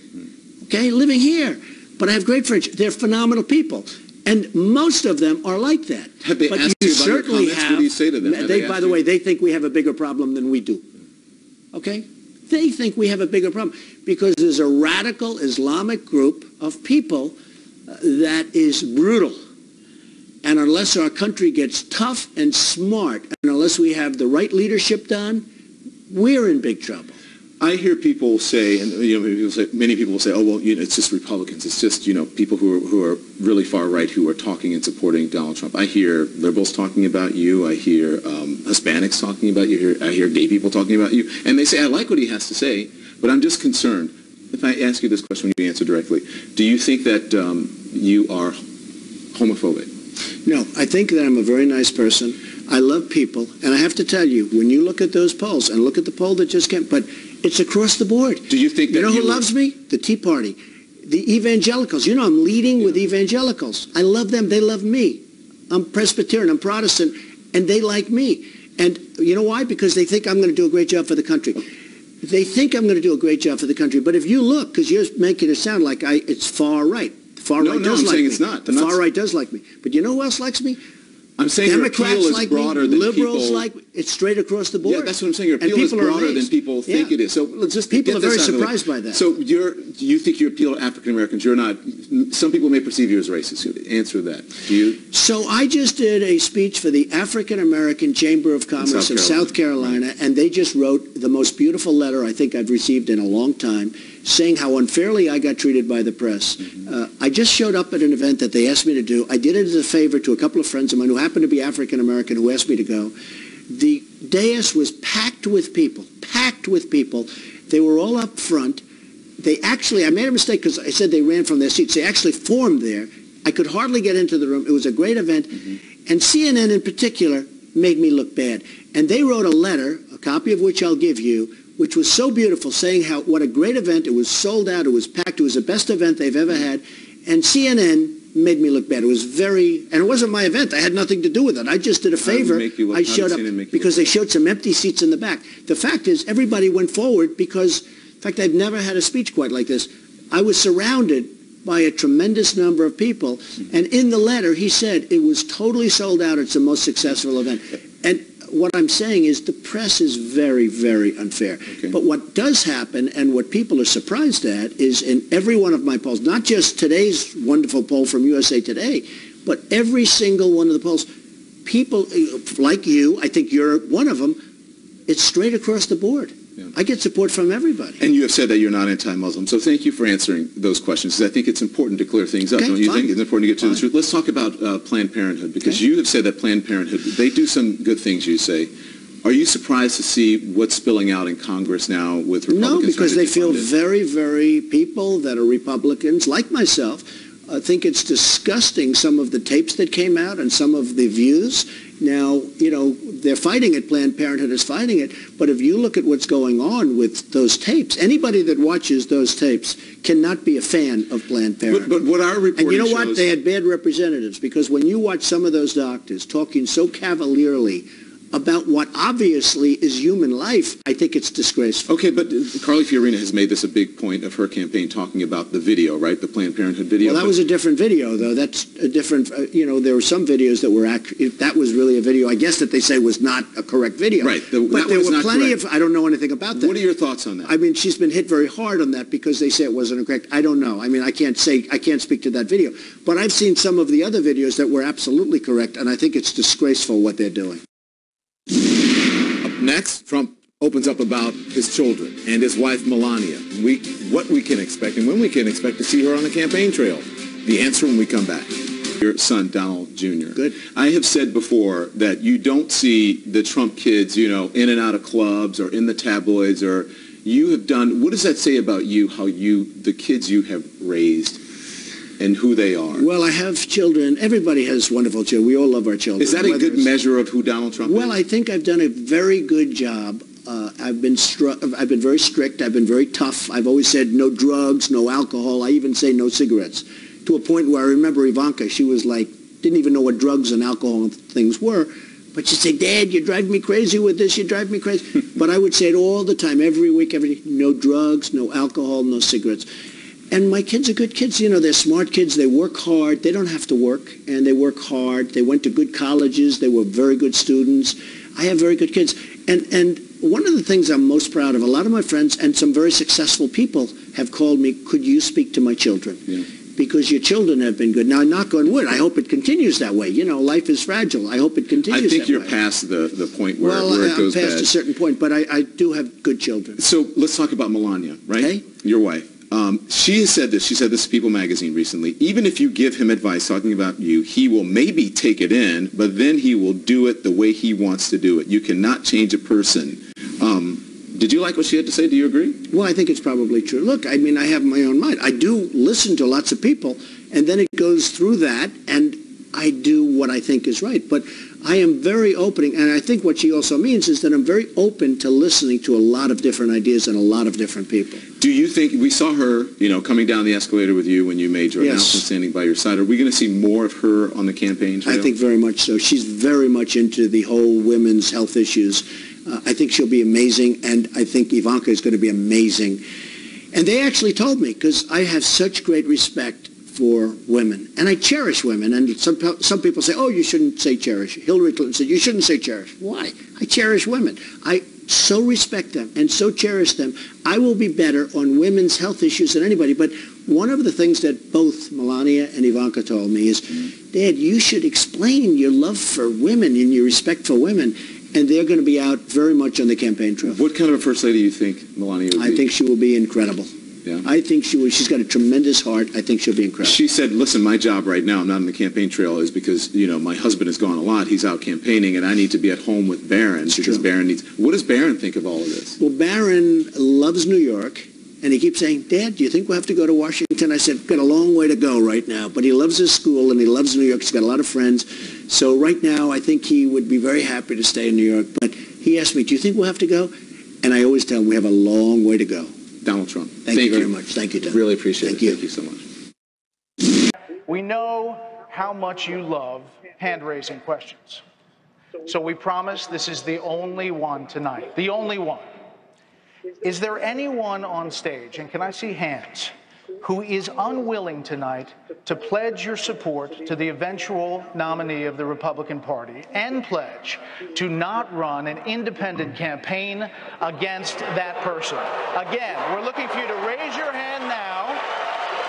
okay, living here. But I have great friends. They're phenomenal people. And most of them are like that. Have they asked you about your comments? What do you say to them? By the way, they think we have a bigger problem than we do. Okay? They think we have a bigger problem because there's a radical Islamic group of people that is brutal. And unless our country gets tough and smart, and unless we have the right leadership done, we're in big trouble. I hear people say, and many people will say, oh, well, you know, it's just Republicans. It's just, you know, people who are really far right who are talking and supporting Donald Trump. I hear liberals talking about you. I hear Hispanics talking about you. I hear gay people talking about you. And they say, I like what he has to say, but I'm just concerned. If I ask you this question, you answer directly. Do you think that you are homophobic? No, I think that I'm a very nice person. I love people. And I have to tell you, when you look at those polls, and look at the poll that just came, but it's across the board. Do you think that you know who loves me? The Tea Party. The evangelicals. You know, I'm leading with evangelicals. I love them. They love me. I'm Presbyterian. I'm Protestant. And they like me. And you know why? Because they think I'm going to do a great job for the country. They think I'm going to do a great job for the country. But if you look, because you're making it sound like it's far right. The far right does like me. It's not. The far right does like me. But you know who else likes me? I'm saying Democrats your appeal is like broader me, than liberals people... like me. It's straight across the board. Yeah, that's what I'm saying. Your appeal is broader than people think it is. So let's just people are very surprised by that. So do you think you appeal to African Americans? You're not. Some people may perceive you as racist. Answer that. Do you? So I just did a speech for the African American Chamber of Commerce of South Carolina, and they just wrote the most beautiful letter I think I've received in a long time, saying how unfairly I got treated by the press. I just showed up at an event that they asked me to do. I did it as a favor to a couple of friends of mine who happened to be African American who asked me to go. The dais was packed with people, packed with people. They were all up front. They actually, I made a mistake because I said they ran from their seats. They actually formed there. I could hardly get into the room. It was a great event. And CNN in particular made me look bad. And they wrote a letter, a copy of which I'll give you, which was so beautiful, saying what a great event. It was sold out. It was packed. It was the best event they've ever had. And CNN made me look bad. It was and it wasn't my event. I had nothing to do with it. I just did a favor. I showed up because they showed some empty seats in the back. The fact is, everybody went forward because, in fact, I've never had a speech quite like this. I was surrounded by a tremendous number of people. And in the letter, he said it was totally sold out. It's the most successful event. And what I'm saying is the press is very, very unfair. Okay. But what does happen, and what people are surprised at, is in every one of my polls, not just today's wonderful poll from USA Today, but every single one of the polls, people like you, I think you're one of them, it's straight across the board. Yeah. I get support from everybody. And you have said that you're not anti-Muslim, so thank you for answering those questions, because I think it's important to clear things up, don't you think? It's important to get to the truth. Let's talk about Planned Parenthood, because you have said that Planned Parenthood, they do some good things, you say. Are you surprised to see what's spilling out in Congress now with Republicans? No, because they feel very, very, people that are Republicans, like myself, think it's disgusting, some of the tapes that came out and some of the views. Now, you know, they're fighting it, Planned Parenthood is fighting it, but if you look at what's going on with those tapes, anybody that watches those tapes cannot be a fan of Planned Parenthood. But what our reporting And you know what? They had bad representatives, because when you watch some of those doctors talking so cavalierly about what obviously is human life, I think it's disgraceful. Okay, but Carly Fiorina has made this a big point of her campaign, talking about the video, right? The Planned Parenthood video. Well, that was a different video, though. That's a different, you know, there were some videos that were, that was really a video, I guess, that they say was not a correct video. Right. But there were plenty of, I don't know anything about that. What are your thoughts on that? I mean, she's been hit very hard on that because they say it wasn't correct. I don't know. I mean, I can't speak to that video. But I've seen some of the other videos that were absolutely correct, and I think it's disgraceful what they're doing. Up next, Trump opens up about his children and his wife Melania. What we can expect and when we can expect to see her on the campaign trail. The answer when we come back. Your son, Donald Jr. Good. I have said before that you don't see the Trump kids, you know, in and out of clubs or in the tabloids, or you have done, what does that say about you, how the kids you have raised and who they are? Well, I have children. Everybody has wonderful children. We all love our children. Is that a good measure of who Donald Trump is? Well, I think I've done a very good job. I've been very strict. I've been very tough. I've always said no drugs, no alcohol. I even say no cigarettes. To a point where I remember Ivanka, she was like, didn't even know what drugs and alcohol and things were. But she'd say, Dad, you drive me crazy with this. You drive me crazy. But I would say it all the time, every week, every day. No drugs, no alcohol, no cigarettes. And my kids are good kids. You know, they're smart kids. They work hard. They don't have to work, and they work hard. They went to good colleges. They were very good students. I have very good kids. And one of the things I'm most proud of, a lot of my friends and some very successful people have called me, could you speak to my children? Yeah. Because your children have been good. Now, knock on wood, I hope it continues that way. You know, life is fragile. I hope it continues that way. I think you're past the point where it goes bad. I'm past a certain point, but I do have good children. So let's talk about Melania, right? Okay. Your wife. She has said this. She said this to People magazine recently. Even if you give him advice talking about you, he will maybe take it in, but then he will do it the way he wants to do it. You cannot change a person. Did you like what she had to say? Do you agree? Well, I think it's probably true. Look, I mean, I have my own mind. I do listen to lots of people, and then it goes through that, and I do what I think is right. But I am very open, and I think what she also means is that I'm very open to listening to a lot of different ideas and a lot of different people. Do you think, we saw her, you know, coming down the escalator with you when you made your announcement, standing by your side. Are we going to see more of her on the campaign trail? I think very much so. She's very much into the whole women's health issues. I think she'll be amazing, and I think Ivanka is going to be amazing. And they actually told me, because I have such great respect for women, and I cherish women, and some people say, oh, you shouldn't say cherish. Hillary Clinton said, you shouldn't say cherish. Why? I cherish women. I so respect them and so cherish them. I will be better on women's health issues than anybody. But one of the things that both Melania and Ivanka told me is, Dad, you should explain your love for women and your respect for women. And they're going to be out very much on the campaign trail. What kind of a first lady do you think Melania would be? I think she will be incredible. Yeah. I think she will. She's got a tremendous heart. I think she'll be incredible. She said, listen, my job right now, I'm not on the campaign trail, is because, you know, my husband has gone a lot. He's out campaigning, and I need to be at home with Barron because Barron needs... What does Barron think of all of this? Well, Barron loves New York, and he keeps saying, Dad, do you think we'll have to go to Washington? I said, got a long way to go right now. But he loves his school, and he loves New York. He's got a lot of friends. So right now, I think he would be very happy to stay in New York. But he asked me, do you think we'll have to go? And I always tell him we have a long way to go. Donald Trump. Thank you very much. Thank you, Don. Really appreciate it. Thank you. Thank you so much. We know how much you love hand-raising questions. So we promise this is the only one tonight. The only one. Is there anyone on stage, and can I see hands, who is unwilling tonight to pledge your support to the eventual nominee of the Republican Party and pledge to not run an independent campaign against that person. Again, we're looking for you to raise your hand now.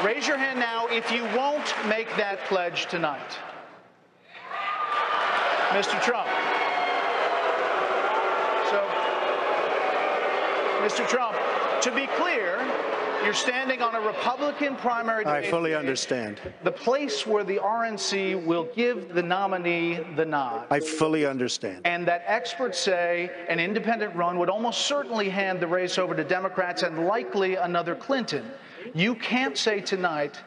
Raise your hand now if you won't make that pledge tonight. Mr. Trump. So, Mr. Trump, to be clear, you're standing on a Republican primary debate. I fully understand. The place where the RNC will give the nominee the nod. I fully understand. And that experts say an independent run would almost certainly hand the race over to Democrats and likely another Clinton. You can't say tonight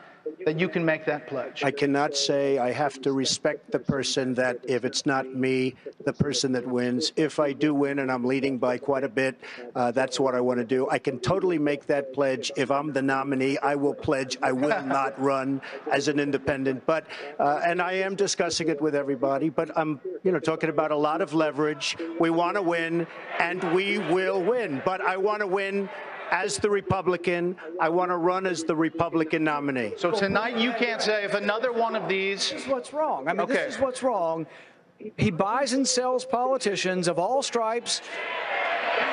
that you can make that pledge. I cannot say. I have to respect the person that if it's not me, the person that wins. If I do win and I'm leading by quite a bit, that's what I want to do. I can totally make that pledge. If I'm the nominee, I will pledge I will not run as an independent. But and I am discussing it with everybody. But I'm, talking about a lot of leverage. We want to win, and we will win. But I want to win as the Republican. I want to run as the Republican nominee. So tonight you can't say if another one of these... This is what's wrong. I mean, This is what's wrong. He buys and sells politicians of all stripes.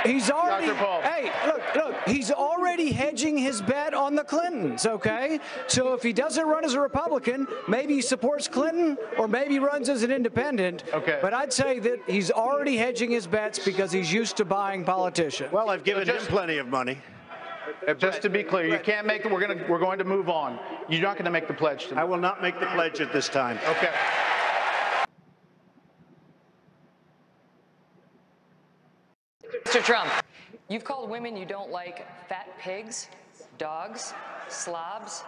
He's already... Dr. Paul. Hey, look, he's already hedging his bet on the Clintons, okay? So if he doesn't run as a Republican, maybe he supports Clinton or maybe runs as an independent. Okay. But I'd say that he's already hedging his bets because he's used to buying politicians. Well, I've given him plenty of money. Just to be clear, you can't make it. We're going to move on. You're not going to make the pledge tonight. I will not make the pledge at this time. Okay. Mr. Trump, you've called women you don't like fat pigs, dogs, slobs,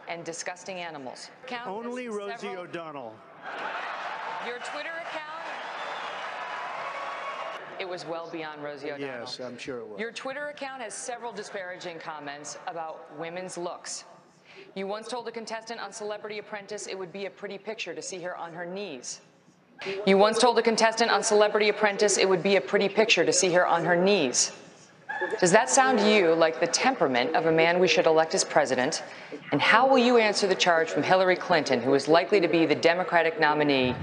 and disgusting animals. Only Rosie O'Donnell. Your Twitter account? It was well beyond Rosie O'Donnell. Yes, I'm sure it was. Your Twitter account has several disparaging comments about women's looks. You once told a contestant on Celebrity Apprentice it would be a pretty picture to see her on her knees. You once told a contestant on Celebrity Apprentice it would be a pretty picture to see her on her knees. Does that sound to you like the temperament of a man we should elect as president? And how will you answer the charge from Hillary Clinton, who is likely to be the Democratic nominee,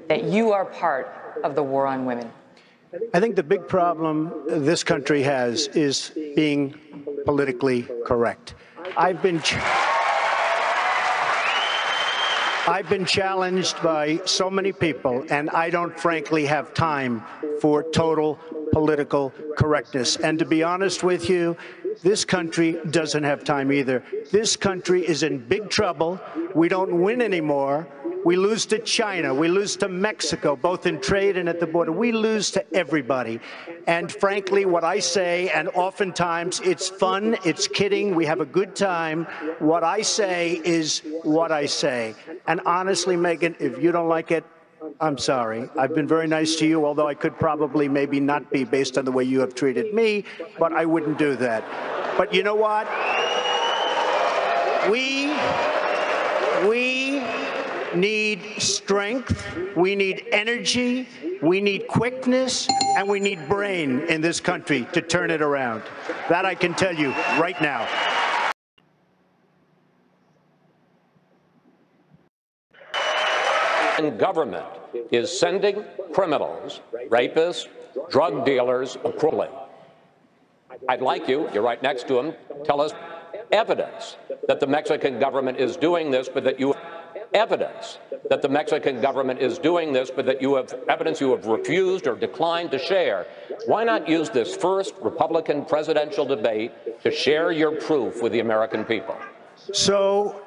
that you are part of the war on women? I think the big problem this country has is being politically correct. I've been challenged by so many people, and I don't frankly have time for total political correctness. And to be honest with you, this country doesn't have time either. This country is in big trouble. We don't win anymore. We lose to China. We lose to Mexico, both in trade and at the border. We lose to everybody. And frankly, what I say, and oftentimes it's fun, it's kidding, we have a good time, what I say is what I say. And honestly, Megyn, if you don't like it, I'm sorry. I've been very nice to you, although I could probably maybe not be based on the way you have treated me, but I wouldn't do that. But you know what? We need strength, we need energy, we need quickness, and we need brain in this country to turn it around. That I can tell you right now. And government is sending criminals, rapists, drug dealers, accrually. I'd like you're right next to him, tell us evidence that the Mexican government is doing this, but that you evidence that the Mexican government is doing this, but that you have evidence you have refused or declined to share. Why not use this first Republican presidential debate to share your proof with the American people? So,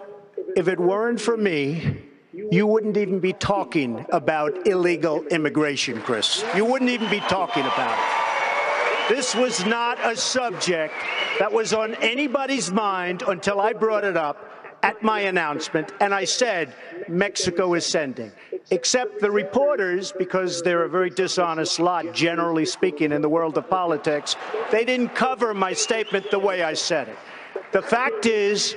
if it weren't for me, you wouldn't even be talking about illegal immigration, Chris. You wouldn't even be talking about it. This was not a subject that was on anybody's mind until I brought it up at my announcement, and I said Mexico is sending. Except the reporters, because they're a very dishonest lot, generally speaking, in the world of politics, they didn't cover my statement the way I said it. The fact is,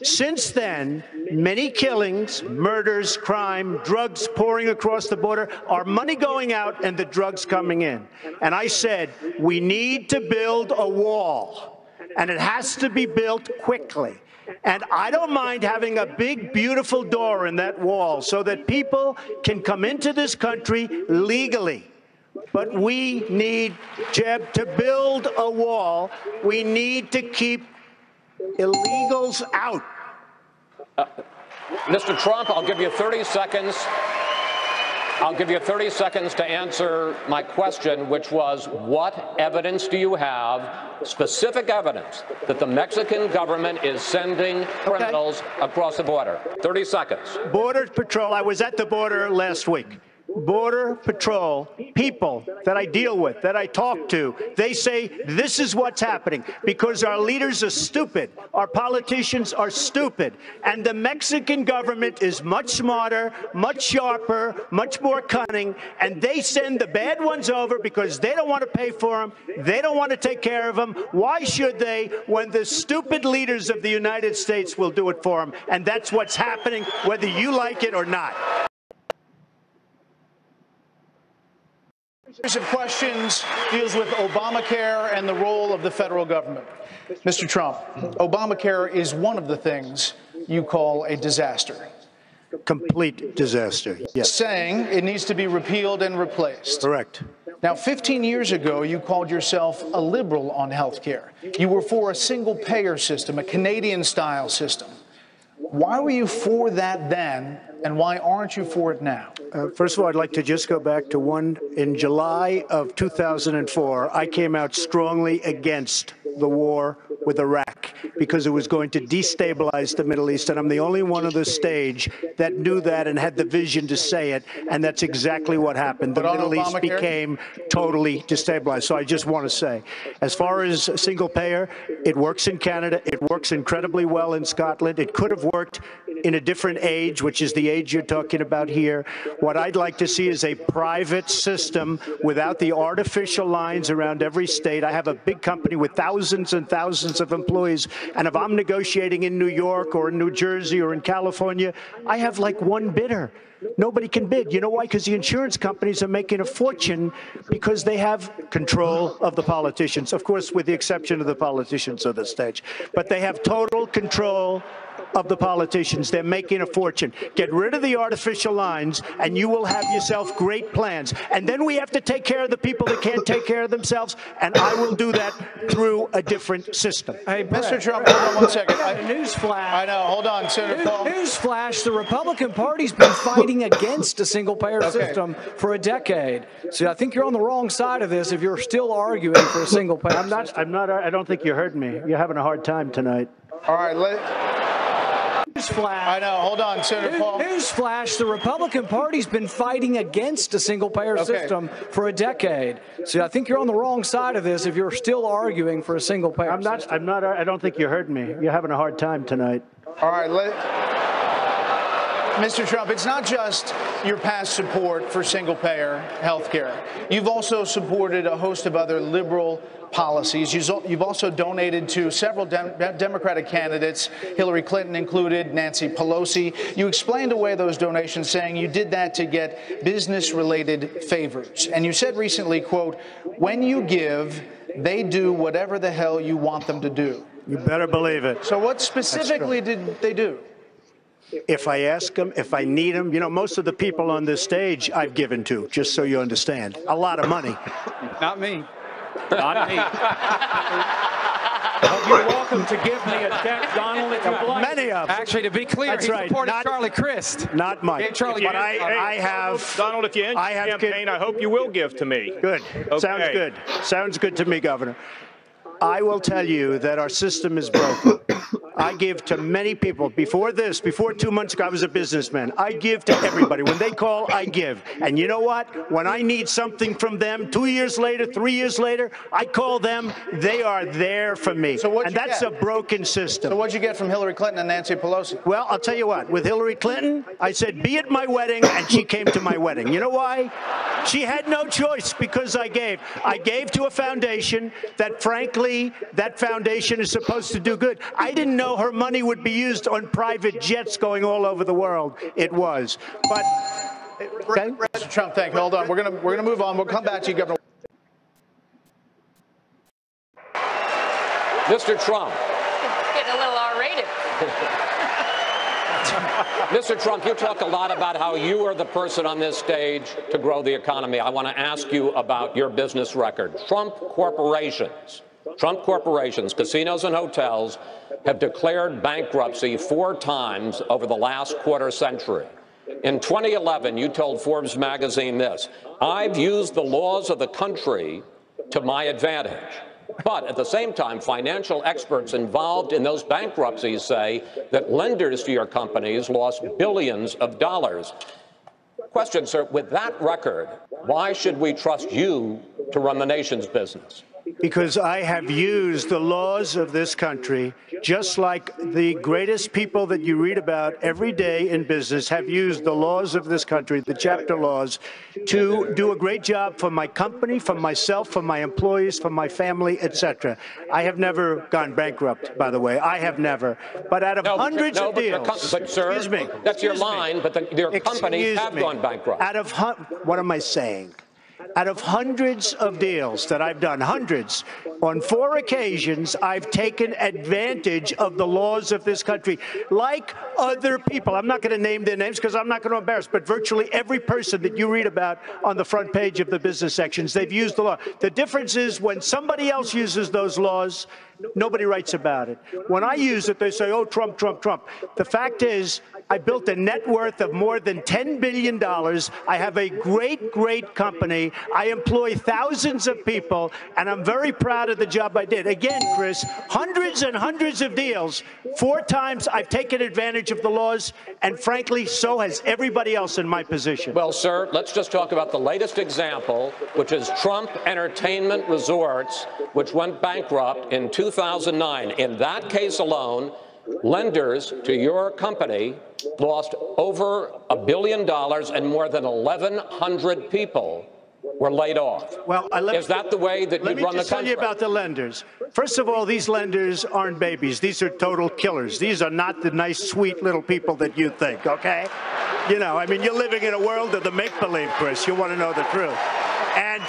since then, many killings, murders, crime, drugs pouring across the border, our money going out and the drugs coming in. And I said, we need to build a wall, and it has to be built quickly. And I don't mind having a big, beautiful door in that wall so that people can come into this country legally. But we need, Jeb, to build a wall. We need to keep illegals out. Mr. Trump, I'll give you 30 seconds. I'll give you 30 seconds to answer my question, which was, what evidence do you have, specific evidence, that the Mexican government is sending criminals across the border? 30 seconds. Border Patrol, I was at the border last week. Border Patrol, people that I deal with, that I talk to, they say this is what's happening because our leaders are stupid. Our politicians are stupid. And the Mexican government is much smarter, much sharper, much more cunning. And they send the bad ones over because they don't want to pay for them. They don't want to take care of them. Why should they when the stupid leaders of the United States will do it for them? And that's what's happening, whether you like it or not. Series of questions deals with Obamacare and the role of the federal government. Mr. Trump, Obamacare is one of the things you call a disaster. Complete disaster, yes. Saying it needs to be repealed and replaced. Correct. Now, 15 years ago, you called yourself a liberal on health care. You were for a single-payer system, a Canadian-style system. Why were you for that then, and why aren't you for it now? First of all, I'd like to just go back to in July of 2004, I came out strongly against the war with Iraq because it was going to destabilize the Middle East. And I'm the only one on the stage that knew that and had the vision to say it. And that's exactly what happened. The Middle East became totally destabilized. So I just want to say, as far as single payer, it works in Canada. It works incredibly well in Scotland. It could have worked in a different age, which is the age you're talking about here. What I'd like to see is a private system without the artificial lines around every state. I have a big company with thousands and thousands of employees, and if I'm negotiating in New York or in New Jersey or in California, I have like one bidder. Nobody can bid. You know why? Because the insurance companies are making a fortune because they have control of the politicians, of course, with the exception of the politicians on the stage. But they have total control of the politicians. They're making a fortune. Get rid of the artificial lines, and you will have yourself great plans. And then we have to take care of the people that can't take care of themselves, and I will do that through a different system. Hey, Mr. Trump, hold on one second. Newsflash. I know. Hold on, Senator Paul. Newsflash, the Republican Party's been fighting against a single-payer system for a decade. So I think you're on the wrong side of this if you're still arguing for a single-payer system. I don't think you heard me. You're having a hard time tonight. All right, Newsflash. I know. Hold on, Senator Paul. Newsflash, the Republican Party's been fighting against a single-payer system for a decade. So I think you're on the wrong side of this if you're still arguing for a single-payer system. I don't think you heard me. You're having a hard time tonight. All right, Mr. Trump, it's not just your past support for single-payer health care. You've also supported a host of other liberal policies. You've also donated to several Democratic candidates, Hillary Clinton included, Nancy Pelosi. You explained away those donations, saying you did that to get business-related favors. And you said recently, quote, when you give, they do whatever the hell you want them to do. You better believe it. So what specifically did they do? If I ask them, if I need them, you know, most of the people on this stage I've given to, just so you understand. A lot of money. Not me. Not me. You're welcome to give me a check, Donald, if you'd like. Many of them. Actually, to be clear, he supported Charlie Crist. Not Mike. But I have. Donald, if you end your campaign, I hope you will give to me. Good. Okay. Sounds good. Sounds good to me, Governor. I will tell you that our system is broken. I give to many people. Before 2 months ago, I was a businessman. I give to everybody. When they call, I give. And you know what? When I need something from them, 2 years later, 3 years later, I call them. They are there for me. So and that's a broken system. So what'd you get from Hillary Clinton and Nancy Pelosi? Well, I'll tell you what. With Hillary Clinton, I said, be at my wedding, and she came to my wedding. You know why? She had no choice because I gave. I gave to a foundation that, frankly, that foundation is supposed to do good. I didn't know her money would be used on private jets going all over the world. It was. But okay. Mr. Trump, thank you. Hold on. We're gonna move on. We'll come back to you, Governor. Mr. Trump, Getting a little R-rated. Mr. Trump, you talk a lot about how you are the person on this stage to grow the economy. I want to ask you about your business record. Trump corporations, casinos and hotels, have declared bankruptcy 4 times over the last quarter century. In 2011, you told Forbes magazine this: "I've used the laws of the country to my advantage." But at the same time, financial experts involved in those bankruptcies say that lenders to your companies lost billions of dollars. Question, sir, with that record, why should we trust you to run the nation's business? Because I have used the laws of this country, just like the greatest people that you read about every day in business have used the laws of this country, the chapter laws, to do a great job for my company, for myself, for my employees, for my family, etc. I have never gone bankrupt, by the way. I have never. But out of hundreds of deals, but sir, excuse me, that's your line, but your companies have gone bankrupt. Out of what am I saying? Out of hundreds of deals that I've done, hundreds, on 4 occasions, I've taken advantage of the laws of this country, like other people. I'm not going to name their names because I'm not going to embarrass, but virtually every person that you read about on the front page of the business sections, they've used the law. The difference is when somebody else uses those laws, nobody writes about it. When I use it, they say, oh, Trump, Trump, Trump. The fact is, I built a net worth of more than $10 billion. I have a great, great company. I employ thousands of people, and I'm very proud of the job I did. Again, Chris, hundreds and hundreds of deals. 4 times I've taken advantage of the laws, and frankly, so has everybody else in my position. Well, sir, let's just talk about the latest example, which is Trump Entertainment Resorts, which went bankrupt in 2009. In that case alone, lenders to your company lost over $1 billion and more than 1,100 people were laid off. Well, is that the way that you run the country? Let me just tell you about the lenders. First of all, these lenders aren't babies. These are total killers. These are not the nice, sweet little people that you think, okay? You know, I mean, you're living in a world of the make-believe, Chris. You want to know the truth. And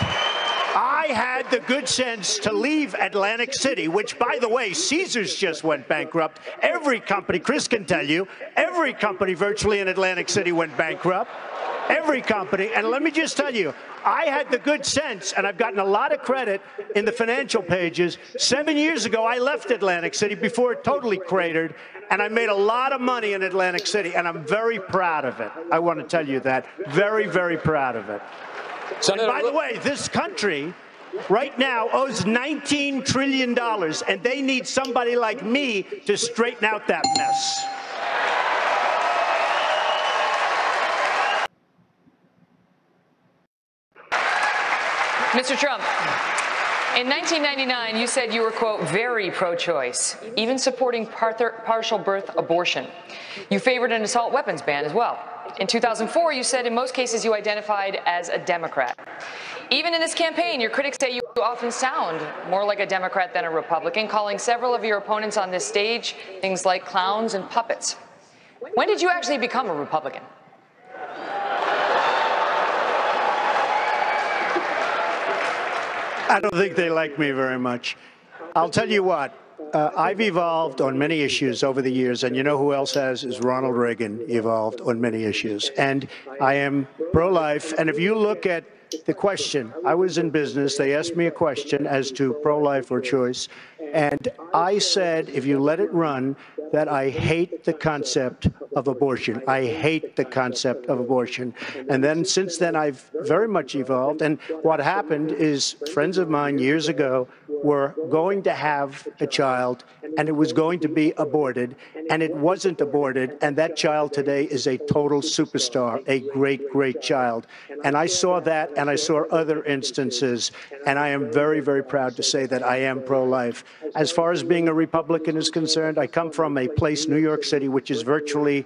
I had the good sense to leave Atlantic City, which, by the way, Caesars just went bankrupt. Every company, Chris can tell you, every company virtually in Atlantic City went bankrupt. Every company. And let me just tell you, I had the good sense, and I've gotten a lot of credit in the financial pages. 7 years ago, I left Atlantic City before it totally cratered, and I made a lot of money in Atlantic City, and I'm very proud of it. I want to tell you that. Very, very proud of it. And by the way, this country right now owes $19 trillion, and they need somebody like me to straighten out that mess. Mr. Trump, in 1999, you said you were, quote, very pro-choice, even supporting partial birth abortion. You favored an assault weapons ban as well. In 2004, you said in most cases you identified as a Democrat. Even in this campaign, your critics say you often sound more like a Democrat than a Republican, calling several of your opponents on this stage things like clowns and puppets. When did you actually become a Republican? I don't think they like me very much. I'll tell you what. I've evolved on many issues over the years, and you know who else has is Ronald Reagan evolved on many issues. And I am pro-life, and if you look at the question, I was in business, they asked me a question as to pro-life or choice, and I said, if you let it run, that I hate the concept of abortion. I hate the concept of abortion. And then since then, I've very much evolved. And what happened is friends of mine years ago were going to have a child, and it was going to be aborted, and it wasn't aborted. And that child today is a total superstar, a great, great child. And I saw that, and I saw other instances. And I am very, very proud to say that I am pro-life. As far as being a Republican is concerned, I come from a place, New York City, which is virtually,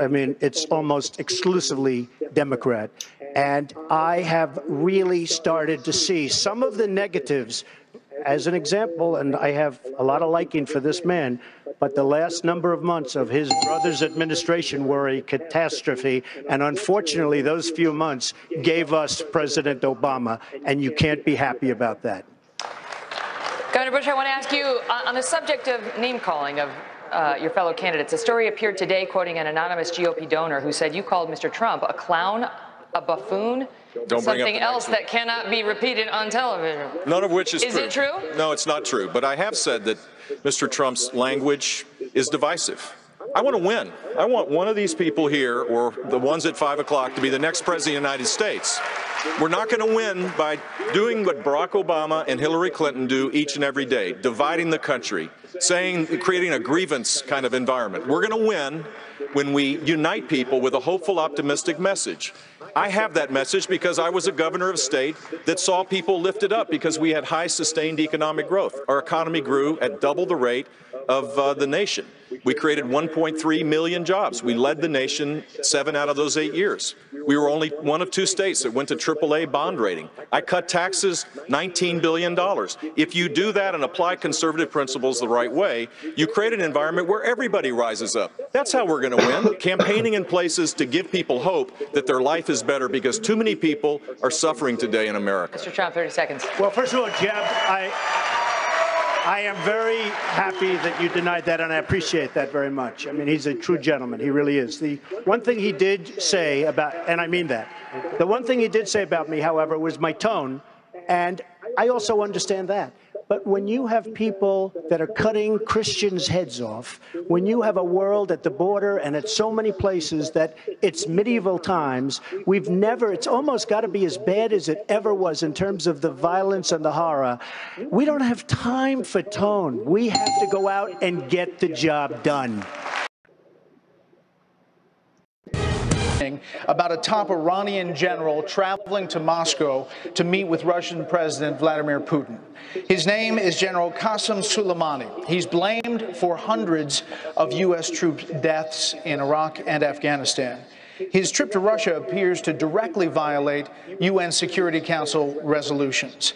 I mean, it's almost exclusively Democrat. And I have really started to see some of the negatives. As an example, and I have a lot of liking for this man, but the last number of months of his brother's administration were a catastrophe. And unfortunately, those few months gave us President Obama, and you can't be happy about that. Senator Bush, I want to ask you, on the subject of name-calling of your fellow candidates, a story appeared today quoting an anonymous GOP donor who said you called Mr. Trump a clown, a buffoon, something else that cannot be repeated on television. None of which is true. Is it true? No, it's not true. But I have said that Mr. Trump's language is divisive. I want to win. I want one of these people here, or the ones at 5 o'clock, to be the next president of the United States. We're not going to win by doing what Barack Obama and Hillary Clinton do each and every day, dividing the country, creating a grievance kind of environment. We're going to win when we unite people with a hopeful, optimistic message. I have that message because I was a governor of a state that saw people lifted up because we had high sustained economic growth. Our economy grew at double the rate of the nation. We created 1.3 million jobs. We led the nation 7 out of those 8 years. We were only one of 2 states that went to AAA bond rating. I cut taxes $19 billion. If you do that and apply conservative principles the right way, you create an environment where everybody rises up. That's how we're going to win. Campaigning in places to give people hope that their life is better, because too many people are suffering today in America. Mr. Trump, 30 seconds. Well, first of all, Jeb, I am very happy that you denied that, and I appreciate that very much. I mean, he's a true gentleman. He really is. The one thing he did say about, and I mean that, the one thing he did say about me, however, was my tone, and I also understand that. But when you have people that are cutting Christians' heads off, when you have a world at the border and at so many places that it's medieval times, it's almost got to be as bad as it ever was in terms of the violence and the horror. We don't have time for tone. We have to go out and get the job done. About a top Iranian general traveling to Moscow to meet with Russian President Vladimir Putin. His name is General Qasem Soleimani. He's blamed for hundreds of U.S. troops' deaths in Iraq and Afghanistan. His trip to Russia appears to directly violate UN Security Council resolutions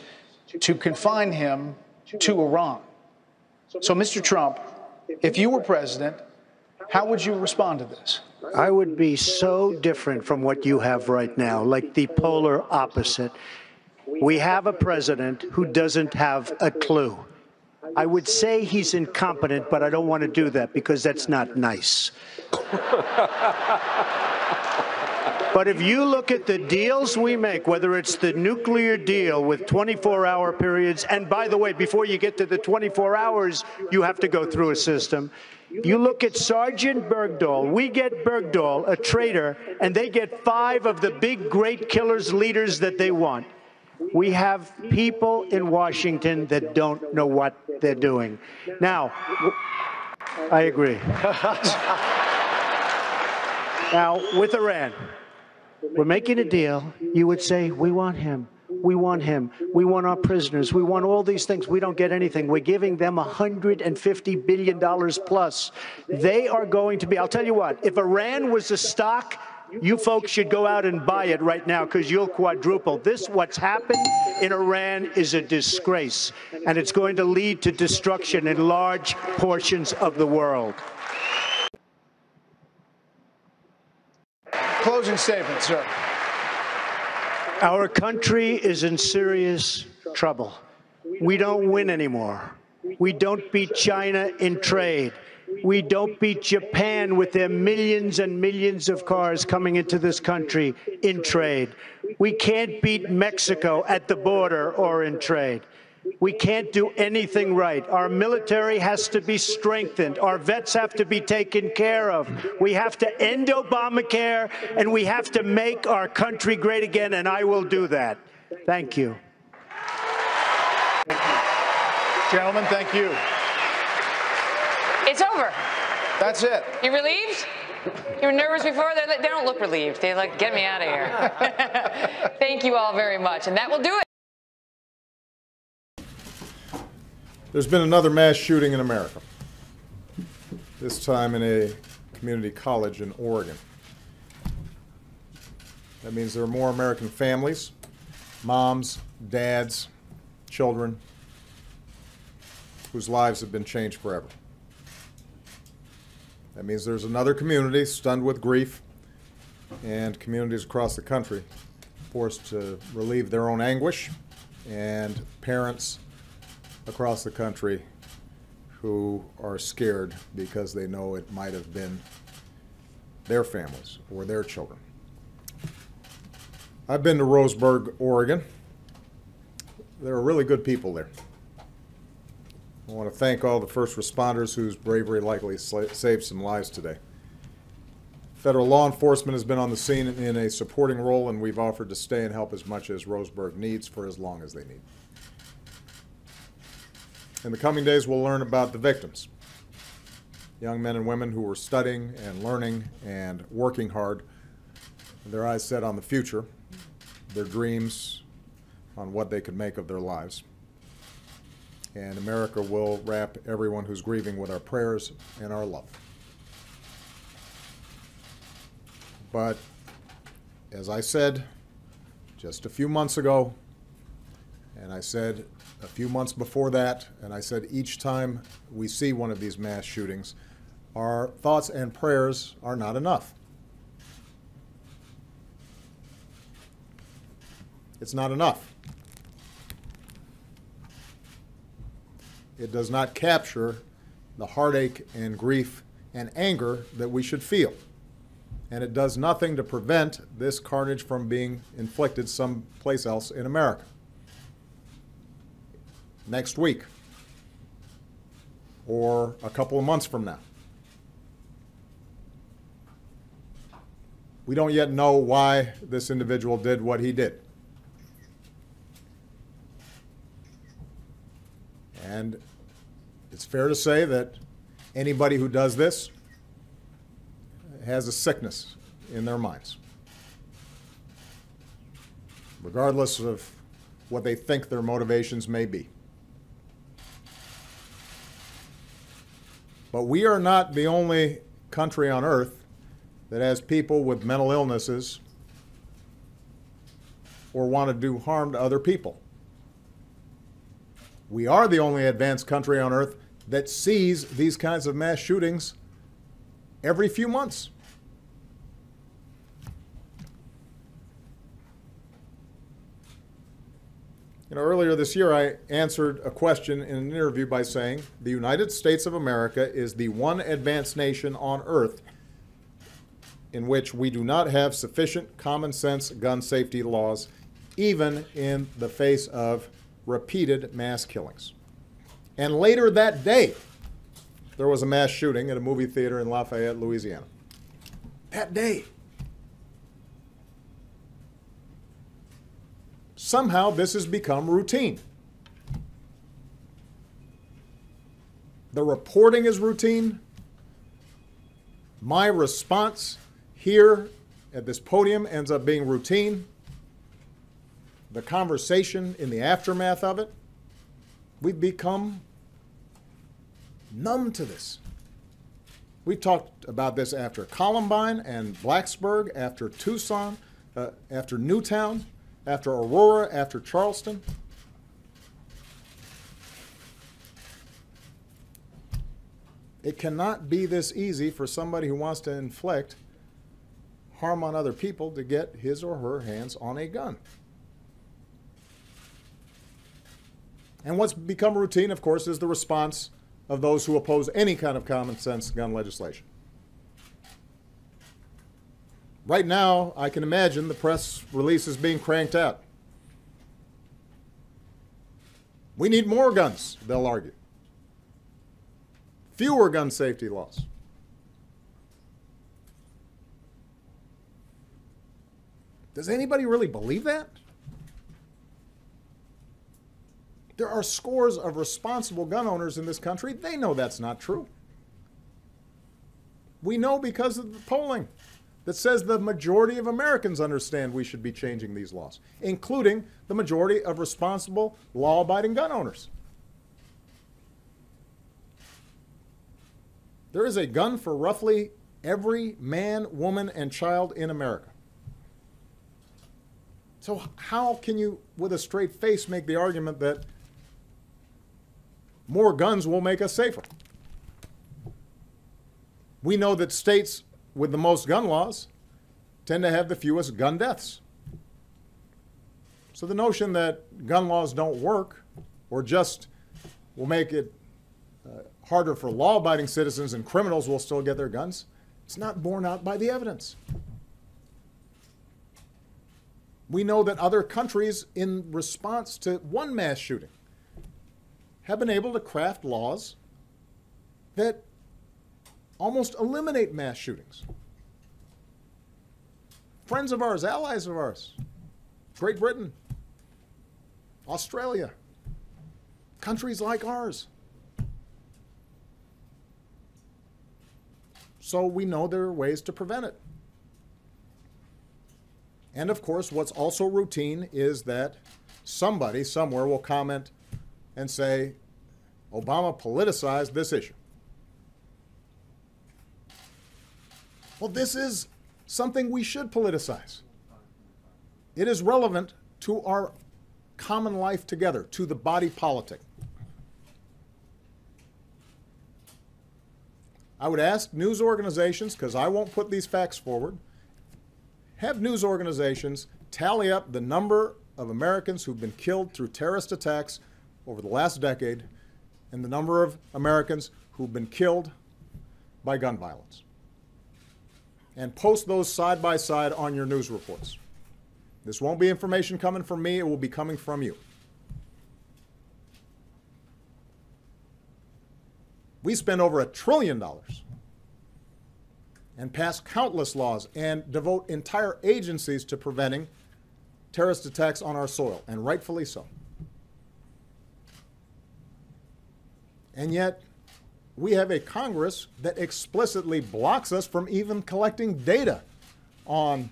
to confine him to Iran. So, Mr. Trump, if you were president, how would you respond to this? I would be so different from what you have right now, like the polar opposite. We have a president who doesn't have a clue. I would say he's incompetent, but I don't want to do that because that's not nice. But if you look at the deals we make, whether it's the nuclear deal with 24-hour periods, and by the way, before you get to the 24 hours, you have to go through a system. You look at Sergeant Bergdahl. We get Bergdahl, a traitor, and they get 5 of the big, great killers, leaders that they want. We have people in Washington that don't know what they're doing. Now, I agree. Now, with Iran, we're making a deal. You would say, we want him. We want him. We want our prisoners. We want all these things. We don't get anything. We're giving them $150 billion plus. They are going to be, I'll tell you what, if Iran was a stock, you folks should go out and buy it right now because you'll quadruple. What's happened in Iran is a disgrace, and it's going to lead to destruction in large portions of the world. Closing statement, sir. Our country is in serious trouble. We don't win anymore. We don't beat China in trade. We don't beat Japan with their millions and millions of cars coming into this country in trade. We can't beat Mexico at the border or in trade. We can't do anything right. Our military has to be strengthened. Our vets have to be taken care of. We have to end Obamacare, and we have to make our country great again, and I will do that. Thank you. Gentlemen, thank you. It's over. That's it. You relieved? You were nervous before? They don't look relieved. They like, get me out of here. Thank you all very much, and that will do it. There's been another mass shooting in America, this time in a community college in Oregon. That means there are more American families, moms, dads, children, whose lives have been changed forever. That means there's another community stunned with grief, and communities across the country forced to relieve their own anguish, and parents across the country who are scared because they know it might have been their families or their children. I've been to Roseburg, Oregon. There are really good people there. I want to thank all the first responders whose bravery likely saved some lives today. Federal law enforcement has been on the scene in a supporting role, and we've offered to stay and help as much as Roseburg needs for as long as they need. In the coming days, we'll learn about the victims, young men and women who were studying and learning and working hard, their eyes set on the future, their dreams on what they could make of their lives. And America will wrap everyone who's grieving with our prayers and our love. But as I said just a few months ago, and I said a few months before that, and I said each time we see one of these mass shootings, our thoughts and prayers are not enough. It's not enough. It does not capture the heartache and grief and anger that we should feel. And it does nothing to prevent this carnage from being inflicted someplace else in America. Next week, or a couple of months from now. We don't yet know why this individual did what he did. And it's fair to say that anybody who does this has a sickness in their minds, regardless of what they think their motivations may be. But we are not the only country on earth that has people with mental illnesses or want to do harm to other people. We are the only advanced country on earth that sees these kinds of mass shootings every few months. You know, earlier this year, I answered a question in an interview by saying, the United States of America is the one advanced nation on earth in which we do not have sufficient common sense gun safety laws, even in the face of repeated mass killings. And later that day, there was a mass shooting at a movie theater in Lafayette, Louisiana. That day. Somehow this has become routine. The reporting is routine. My response here at this podium ends up being routine. The conversation in the aftermath of it, we've become numb to this. We talked about this after Columbine and Blacksburg, after Tucson, after Newtown, after Aurora, after Charleston. It cannot be this easy for somebody who wants to inflict harm on other people to get his or her hands on a gun. And what's become routine, of course, is the response of those who oppose any kind of common sense gun legislation. Right now, I can imagine the press releases being cranked out. We need more guns, they'll argue. Fewer gun safety laws. Does anybody really believe that? There are scores of responsible gun owners in this country. They know that's not true. We know because of the polling that says the majority of Americans understand we should be changing these laws, including the majority of responsible, law-abiding gun owners. There is a gun for roughly every man, woman, and child in America. So how can you, with a straight face, make the argument that more guns will make us safer? We know that states with the most gun laws tend to have the fewest gun deaths. So the notion that gun laws don't work or just will make it harder for law-abiding citizens and criminals will still get their guns. It's not borne out by the evidence. We know that other countries, in response to one mass shooting, have been able to craft laws that almost eliminate mass shootings. Friends of ours, allies of ours, Great Britain, Australia, countries like ours. So we know there are ways to prevent it. And of course, what's also routine is that somebody somewhere will comment and say, Obama politicized this issue. Well, this is something we should politicize. It is relevant to our common life together, to the body politic. I would ask news organizations, because I won't put these facts forward, have news organizations tally up the number of Americans who've been killed through terrorist attacks over the last decade and the number of Americans who've been killed by gun violence. And post those side by side on your news reports. This won't be information coming from me, it will be coming from you. We spend over $1 trillion and pass countless laws and devote entire agencies to preventing terrorist attacks on our soil, and rightfully so. And yet, we have a Congress that explicitly blocks us from even collecting data on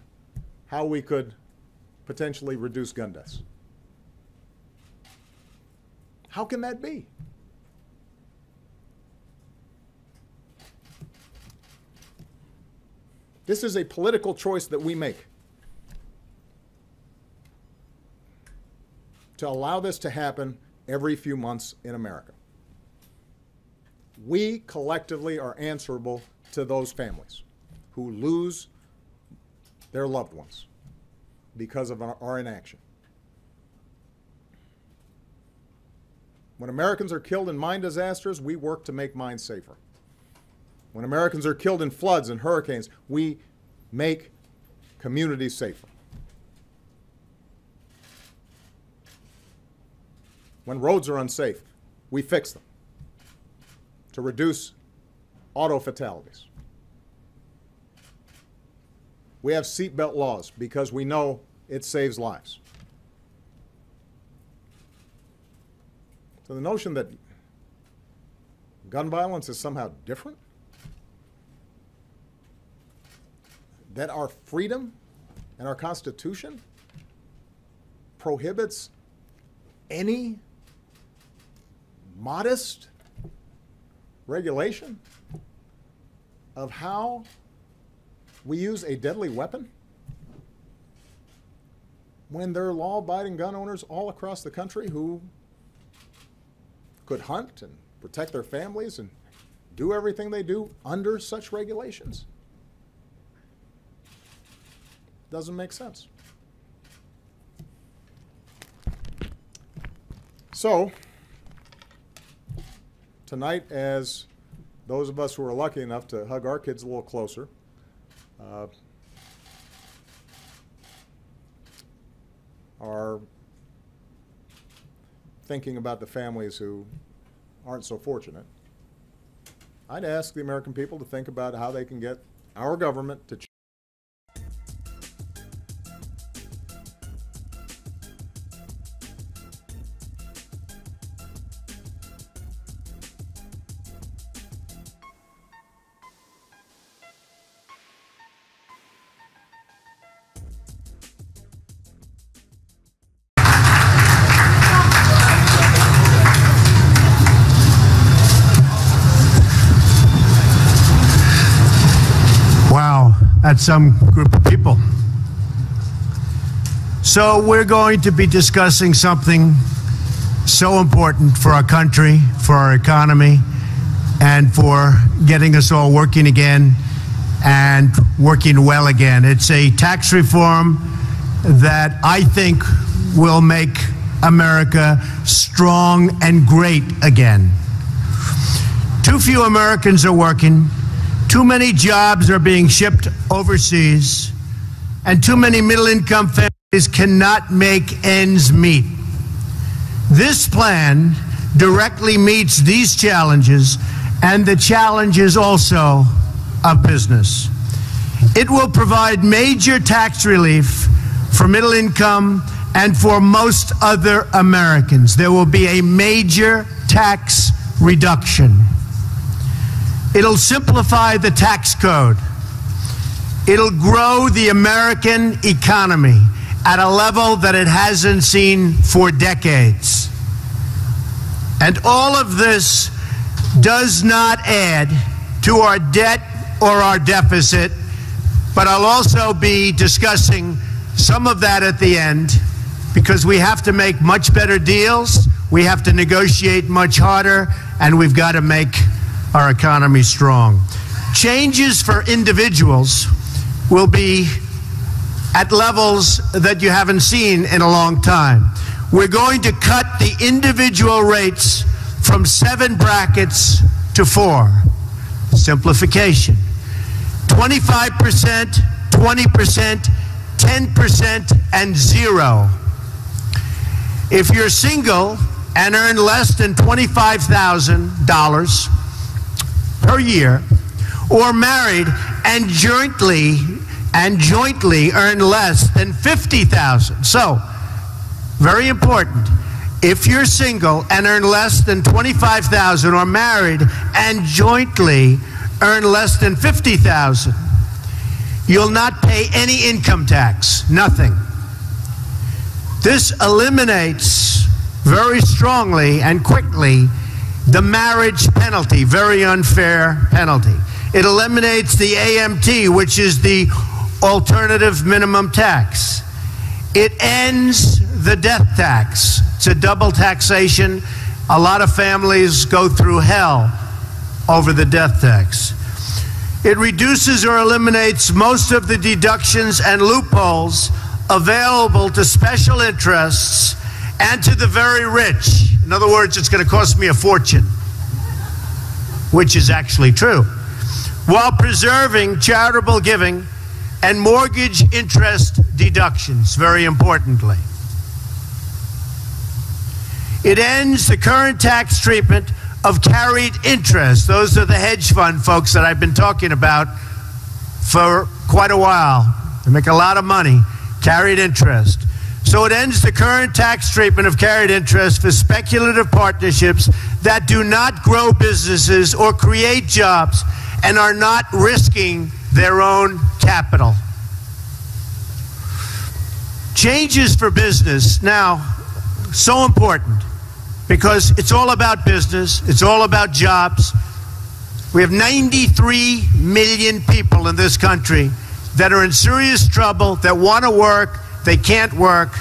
how we could potentially reduce gun deaths. How can that be? This is a political choice that we make to allow this to happen every few months in America. We collectively are answerable to those families who lose their loved ones because of our inaction. When Americans are killed in mine disasters, we work to make mines safer. When Americans are killed in floods and hurricanes, we make communities safer. When roads are unsafe, we fix them to reduce auto fatalities. We have seatbelt laws because we know it saves lives. So the notion that gun violence is somehow different, that our freedom and our Constitution prohibits any modest regulation of how we use a deadly weapon, when there are law-abiding gun owners all across the country who could hunt and protect their families and do everything they do under such regulations. Doesn't make sense. So, tonight, as those of us who are lucky enough to hug our kids a little closer, are thinking about the families who aren't so fortunate, I'd ask the American people to think about how they can get our government to change. That's some group of people. So we're going to be discussing something so important for our country, for our economy, and for getting us all working again and working well again. It's a tax reform that I think will make America strong and great again. Too few Americans are working, too many jobs are being shipped overseas, and too many middle-income families cannot make ends meet. This plan directly meets these challenges and the challenges also of business. It will provide major tax relief for middle income and for most other Americans. There will be a major tax reduction. It'll simplify the tax code. It'll grow the American economy at a level that it hasn't seen for decades. And all of this does not add to our debt or our deficit, but I'll also be discussing some of that at the end, because we have to make much better deals, we have to negotiate much harder, and we've got to make our economy strong. Changes for individuals will be at levels that you haven't seen in a long time. We're going to cut the individual rates from 7 brackets to 4. Simplification. 25%, 20%, 10%, and 0. If you're single and earn less than $25,000 per year, or married and jointly earn less than $50,000. So, very important. If you're single and earn less than $25,000, or married and jointly earn less than $50,000, you'll not pay any income tax, nothing. This eliminates very strongly and quickly the marriage penalty, very unfair penalty. It eliminates the AMT, which is the alternative minimum tax. It ends the death tax. It's a double taxation. A lot of families go through hell over the death tax. It reduces or eliminates most of the deductions and loopholes available to special interests and to the very rich. In other words, it's going to cost me a fortune, which is actually true, while preserving charitable giving and mortgage interest deductions, very importantly. It ends the current tax treatment of carried interest. Those are the hedge fund folks that I've been talking about for quite a while. They make a lot of money, carried interest. So it ends the current tax treatment of carried interest for speculative partnerships that do not grow businesses or create jobs and are not risking their own capital. Changes for business. Now, so important, because it's all about business, it's all about jobs. We have 93 million people in this country that are in serious trouble, that want to work, they can't work.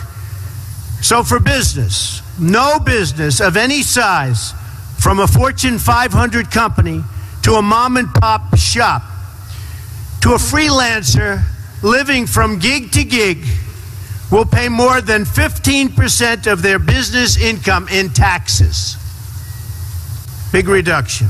So for business, no business of any size, from a Fortune 500 company to a mom and pop shop to a freelancer living from gig to gig, will pay more than 15% of their business income in taxes. Big reduction.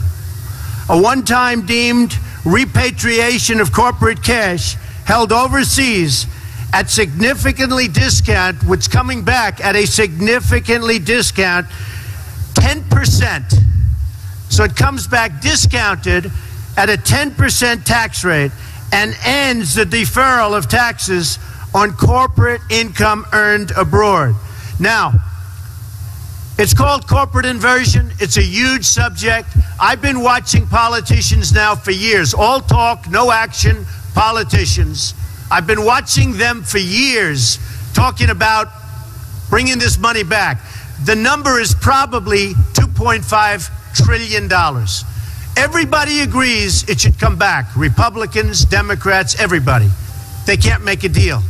A one-time deemed repatriation of corporate cash held overseas at significantly discount, which coming back at a significantly discount, 10%. So it comes back discounted at a 10% tax rate and ends the deferral of taxes on corporate income earned abroad. Now, it's called corporate inversion. It's a huge subject. I've been watching politicians now for years. All talk, no action politicians. I've been watching them for years talking about bringing this money back. The number is probably $2.5 trillion. Everybody agrees it should come back. Republicans, Democrats, everybody. They can't make a deal.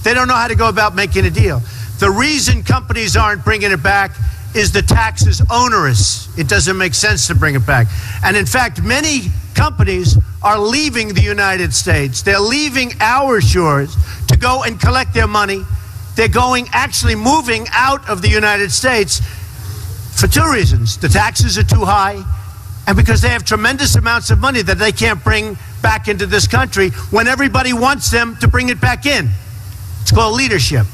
They don't know how to go about making a deal. The reason companies aren't bringing it back is the tax is onerous. It doesn't make sense to bring it back. And in fact, many companies are leaving the United States. They're leaving our shores to go and collect their money. They're actually moving out of the United States for two reasons. The taxes are too high, and because they have tremendous amounts of money that they can't bring back into this country when everybody wants them to bring it back in. It's called leadership.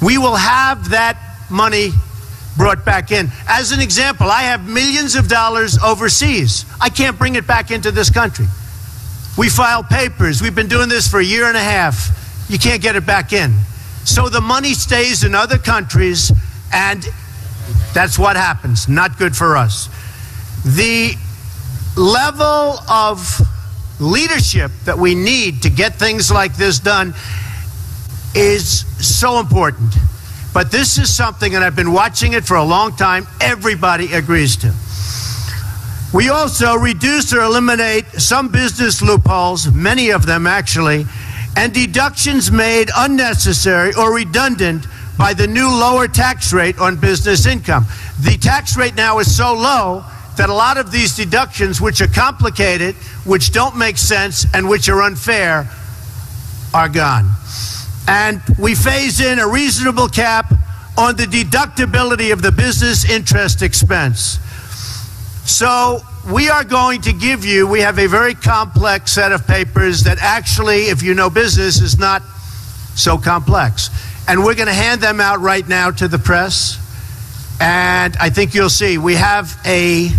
We will have that money brought back in. As an example, I have millions of dollars overseas. I can't bring it back into this country. We file papers. We've been doing this for a year and a half. You can't get it back in. So the money stays in other countries, and that's what happens. Not good for us. The level of leadership that we need to get things like this done is so important. But this is something, and I've been watching it for a long time, everybody agrees to. We also reduce or eliminate some business loopholes, many of them actually, and deductions made unnecessary or redundant by the new lower tax rate on business income. The tax rate now is so low that a lot of these deductions, which are complicated, which don't make sense, and which are unfair, are gone. And we phase in a reasonable cap on the deductibility of the business interest expense. So we are going to give you, we have a very complex set of papers that actually, if you know business, is not so complex. And we're going to hand them out right now to the press. And I think you'll see we have an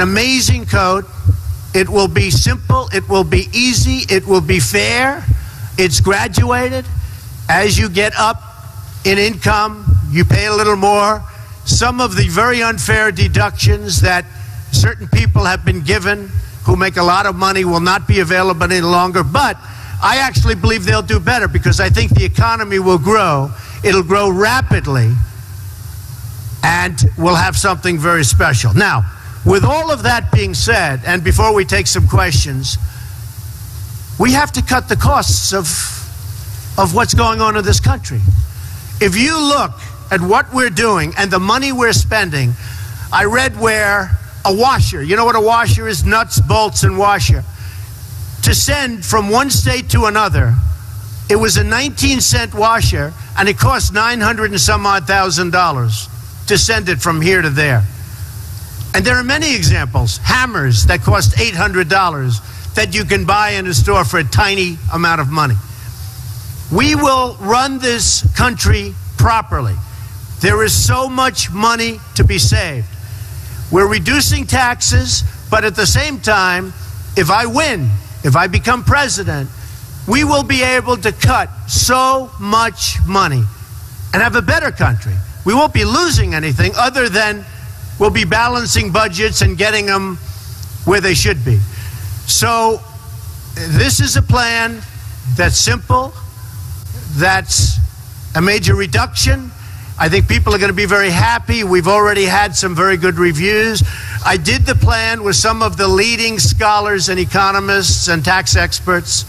amazing code. It will be simple. It will be easy. It will be fair. It's graduated. As you get up in income, you pay a little more. Some of the very unfair deductions that certain people have been given who make a lot of money will not be available any longer. But I actually believe they'll do better because I think the economy will grow. It'll grow rapidly, and we'll have something very special. Now, with all of that being said, and before we take some questions, we have to cut the costs of what's going on in this country. If you look at what we're doing and the money we're spending, I read where a washer, you know what a washer is? Nuts, bolts, and washer. To send from one state to another, it was a 19-cent washer, and it cost $900 and some odd thousand to send it from here to there. And there are many examples. Hammers that cost $800 that you can buy in a store for a tiny amount of money. We will run this country properly. There is so much money to be saved. We're reducing taxes, but at the same time, if I win, if I become president, we will be able to cut so much money and have a better country. We won't be losing anything other than we'll be balancing budgets and getting them where they should be. So this is a plan that's simple, that's a major reduction. I think people are going to be very happy. We've already had some very good reviews. I did the plan with some of the leading scholars and economists and tax experts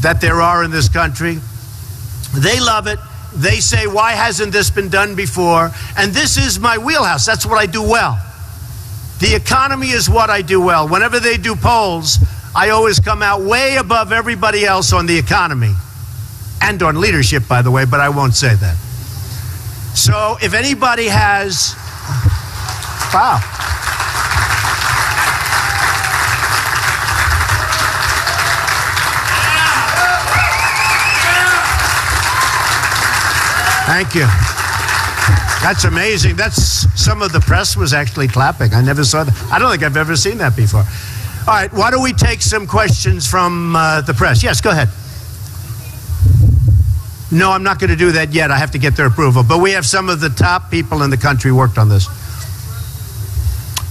that there are in this country. They love it. They say, why hasn't this been done before? And this is my wheelhouse. That's what I do well. The economy is what I do well. Whenever they do polls, I always come out way above everybody else on the economy. And on leadership, by the way, but I won't say that. So if anybody has... Wow. Thank you. That's amazing. That's some of the press was actually clapping. I never saw that. I don't think I've ever seen that before. All right, why don't we take some questions from the press? Yes, go ahead. No, I'm not going to do that yet. I have to get their approval. But we have some of the top people in the country worked on this.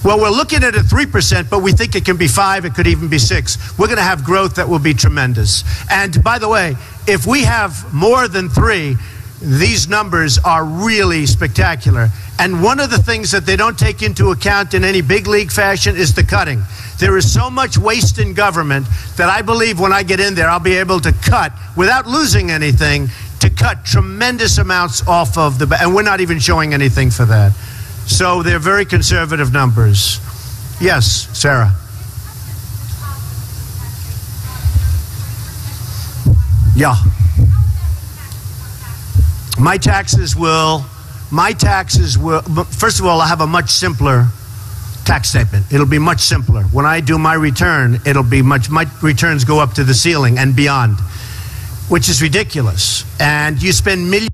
Well, we're looking at a 3%, but we think it can be 5, it could even be 6. We're going to have growth that will be tremendous. And by the way, if we have more than 3, these numbers are really spectacular. And one of the things that they don't take into account in any big league fashion is the cutting. There is so much waste in government that I believe when I get in there, I'll be able to cut, without losing anything, to cut tremendous amounts off of the, and we're not even showing anything for that. So they're very conservative numbers. Yes, Sarah. Yeah. my taxes will, first of all, I'll have a much simpler tax statement. It'll be much simpler. When I do my return, my returns go up to the ceiling and beyond, which is ridiculous. And you spend millions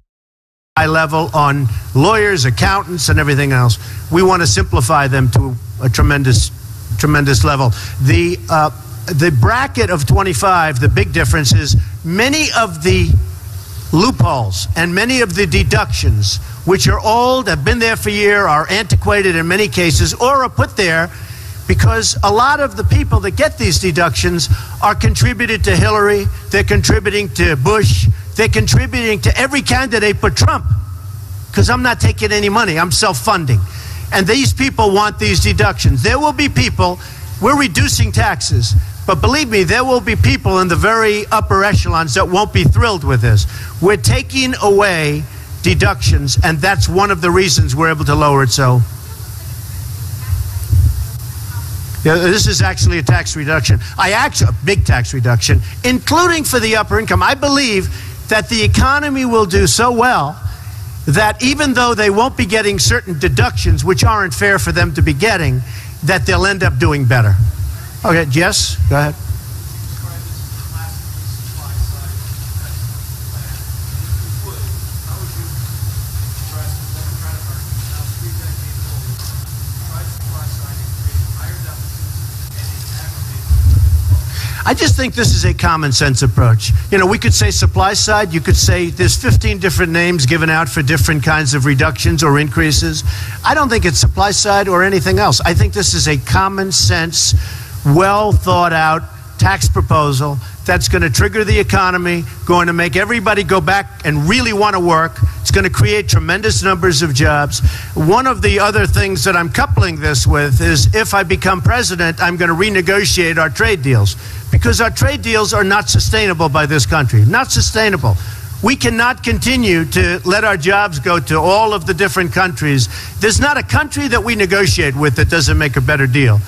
high level on lawyers, accountants, and everything else. We want to simplify them to a tremendous level. The bracket of 25, the big difference is many of the loopholes and many of the deductions, which are old, have been there for years, are antiquated in many cases, or are put there because a lot of the people that get these deductions are contributed to Hillary, they're contributing to Bush, they're contributing to every candidate but Trump, because I'm not taking any money, I'm self-funding. And these people want these deductions. There will be people, we're reducing taxes, but believe me, there will be people in the very upper echelons that won't be thrilled with this. We're taking away deductions, and that's one of the reasons we're able to lower it so. Yeah, this is actually a tax reduction. A big tax reduction, including for the upper income. I believe that the economy will do so well that even though they won't be getting certain deductions, which aren't fair for them to be getting, that they'll end up doing better. Okay, yes, go ahead. I just think this is a common sense approach. You know, we could say supply side, you could say there's 15 different names given out for different kinds of reductions or increases. I don't think it's supply side or anything else. I think this is a common sense, well thought out tax proposal that's going to trigger the economy, going to make everybody go back and really want to work. It's going to create tremendous numbers of jobs. One of the other things that I'm coupling this with is if I become president, I'm going to renegotiate our trade deals, because our trade deals are not sustainable by this country. Not sustainable. We cannot continue to let our jobs go to all of the different countries. There's not a country that we negotiate with that doesn't make a better deal.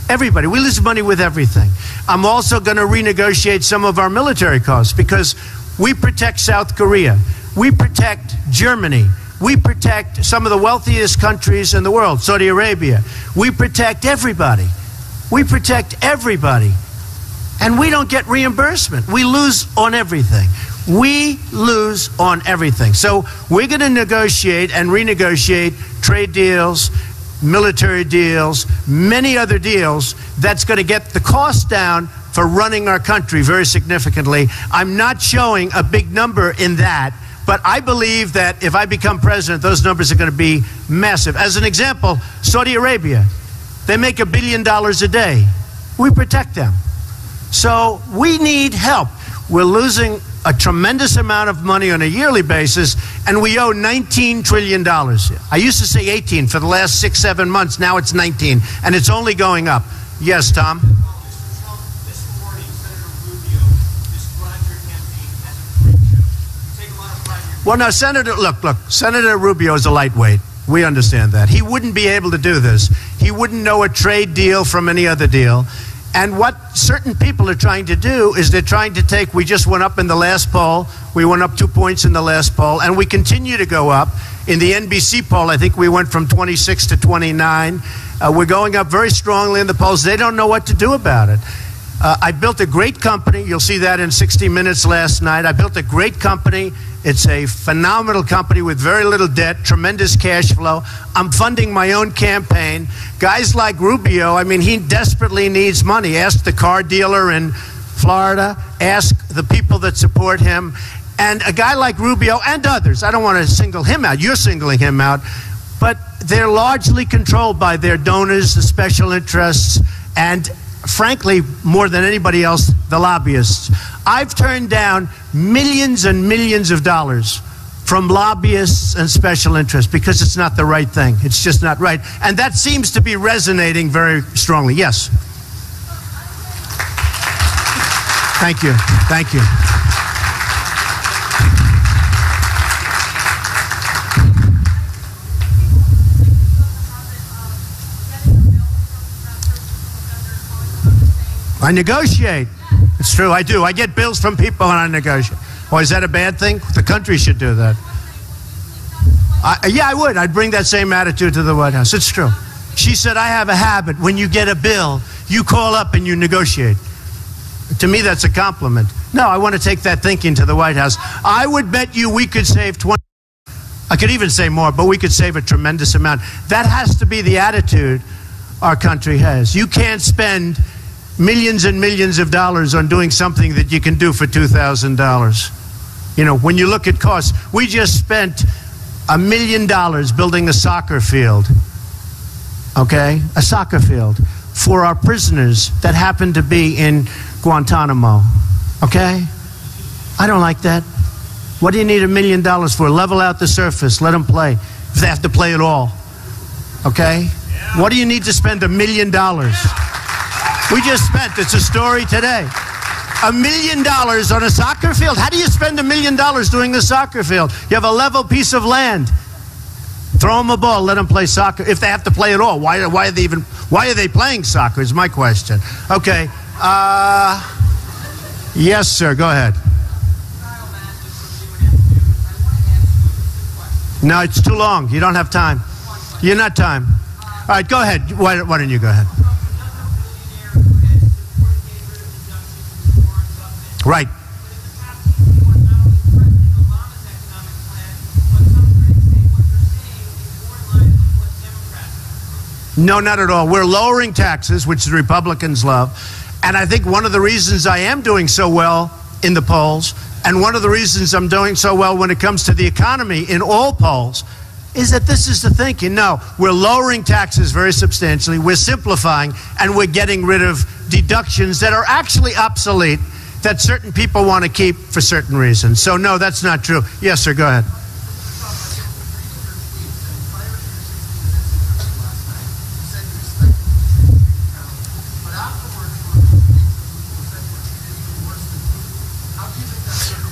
Everybody. We lose money with everything. I'm also going to renegotiate some of our military costs, because we protect South Korea. We protect Germany. We protect some of the wealthiest countries in the world, Saudi Arabia. We protect everybody. We protect everybody. And we don't get reimbursement. We lose on everything. We lose on everything. So we're going to negotiate and renegotiate trade deals, military deals, many other deals that's going to get the cost down for running our country very significantly. I'm not showing a big number in that, but I believe that if I become president, those numbers are going to be massive. As an example, Saudi Arabia, they make $1 billion a day. We protect them. So we need help. We're losing a tremendous amount of money on a yearly basis, and we owe $19 trillion. I used to say 18 for the last 6-7 months. Now it's 19, and it's only going up. Yes, Tom? This morning, Senator Rubio described your campaign as a freak show. You take a lot of pride. Well, now, Senator, look, Senator Rubio is a lightweight. We understand that. He wouldn't be able to do this. He wouldn't know a trade deal from any other deal. And what certain people are trying to do is they're trying to take, we just went up in the last poll, we went up 2 points in the last poll, and we continue to go up. In the NBC poll, I think we went from 26 to 29. We're going up very strongly in the polls. They don't know what to do about it. I built a great company. You'll see that in 60 Minutes last night. I built a great company. It's a phenomenal company with very little debt, tremendous cash flow. I'm funding my own campaign. Guys like Rubio, I mean, he desperately needs money. Ask the car dealer in Florida. Ask the people that support him. And a guy like Rubio and others, I don't want to single him out. You're singling him out. But they're largely controlled by their donors, the special interests, and frankly, more than anybody else, the lobbyists. I've turned down millions and millions of dollars from lobbyists and special interests because it's not the right thing. It's just not right. And that seems to be resonating very strongly. Yes. Thank you. Thank you. I negotiate. It's true, I do. I get bills from people and I negotiate. Or is that a bad thing? The country should do that. Yeah, I would. I'd bring that same attitude to the White House. It's true. She said, I have a habit. When you get a bill, you call up and you negotiate. To me, that's a compliment. No, I want to take that thinking to the White House. I would bet you we could save 20. I could even say more, but we could save a tremendous amount. That has to be the attitude our country has. You can't spend millions and millions of dollars on doing something that you can do for $2,000. You know, when you look at costs, we just spent $1 million building a soccer field, okay? A soccer field for our prisoners that happen to be in Guantanamo, okay? I don't like that. What do you need $1 million for? Level out the surface, let them play, if they have to play at all, okay? What do you need to spend $1 million? We just spent, it's a story today, $1 million on a soccer field. How do you spend $1 million doing the soccer field? You have a level piece of land. Throw them a ball, let them play soccer. If they have to play at all, why are they playing soccer is my question. Okay, yes, sir, go ahead. No, it's too long. You don't have time. You're not time. All right, go ahead. Why don't you go ahead? Right. No, not at all. We're lowering taxes, which the Republicans love. And I think one of the reasons I am doing so well in the polls, and one of the reasons I'm doing so well when it comes to the economy in all polls, is that this is the thinking. No, we're lowering taxes very substantially, we're simplifying, and we're getting rid of deductions that are actually obsolete, that certain people want to keep for certain reasons. So no, that's not true. Yes, sir, go ahead.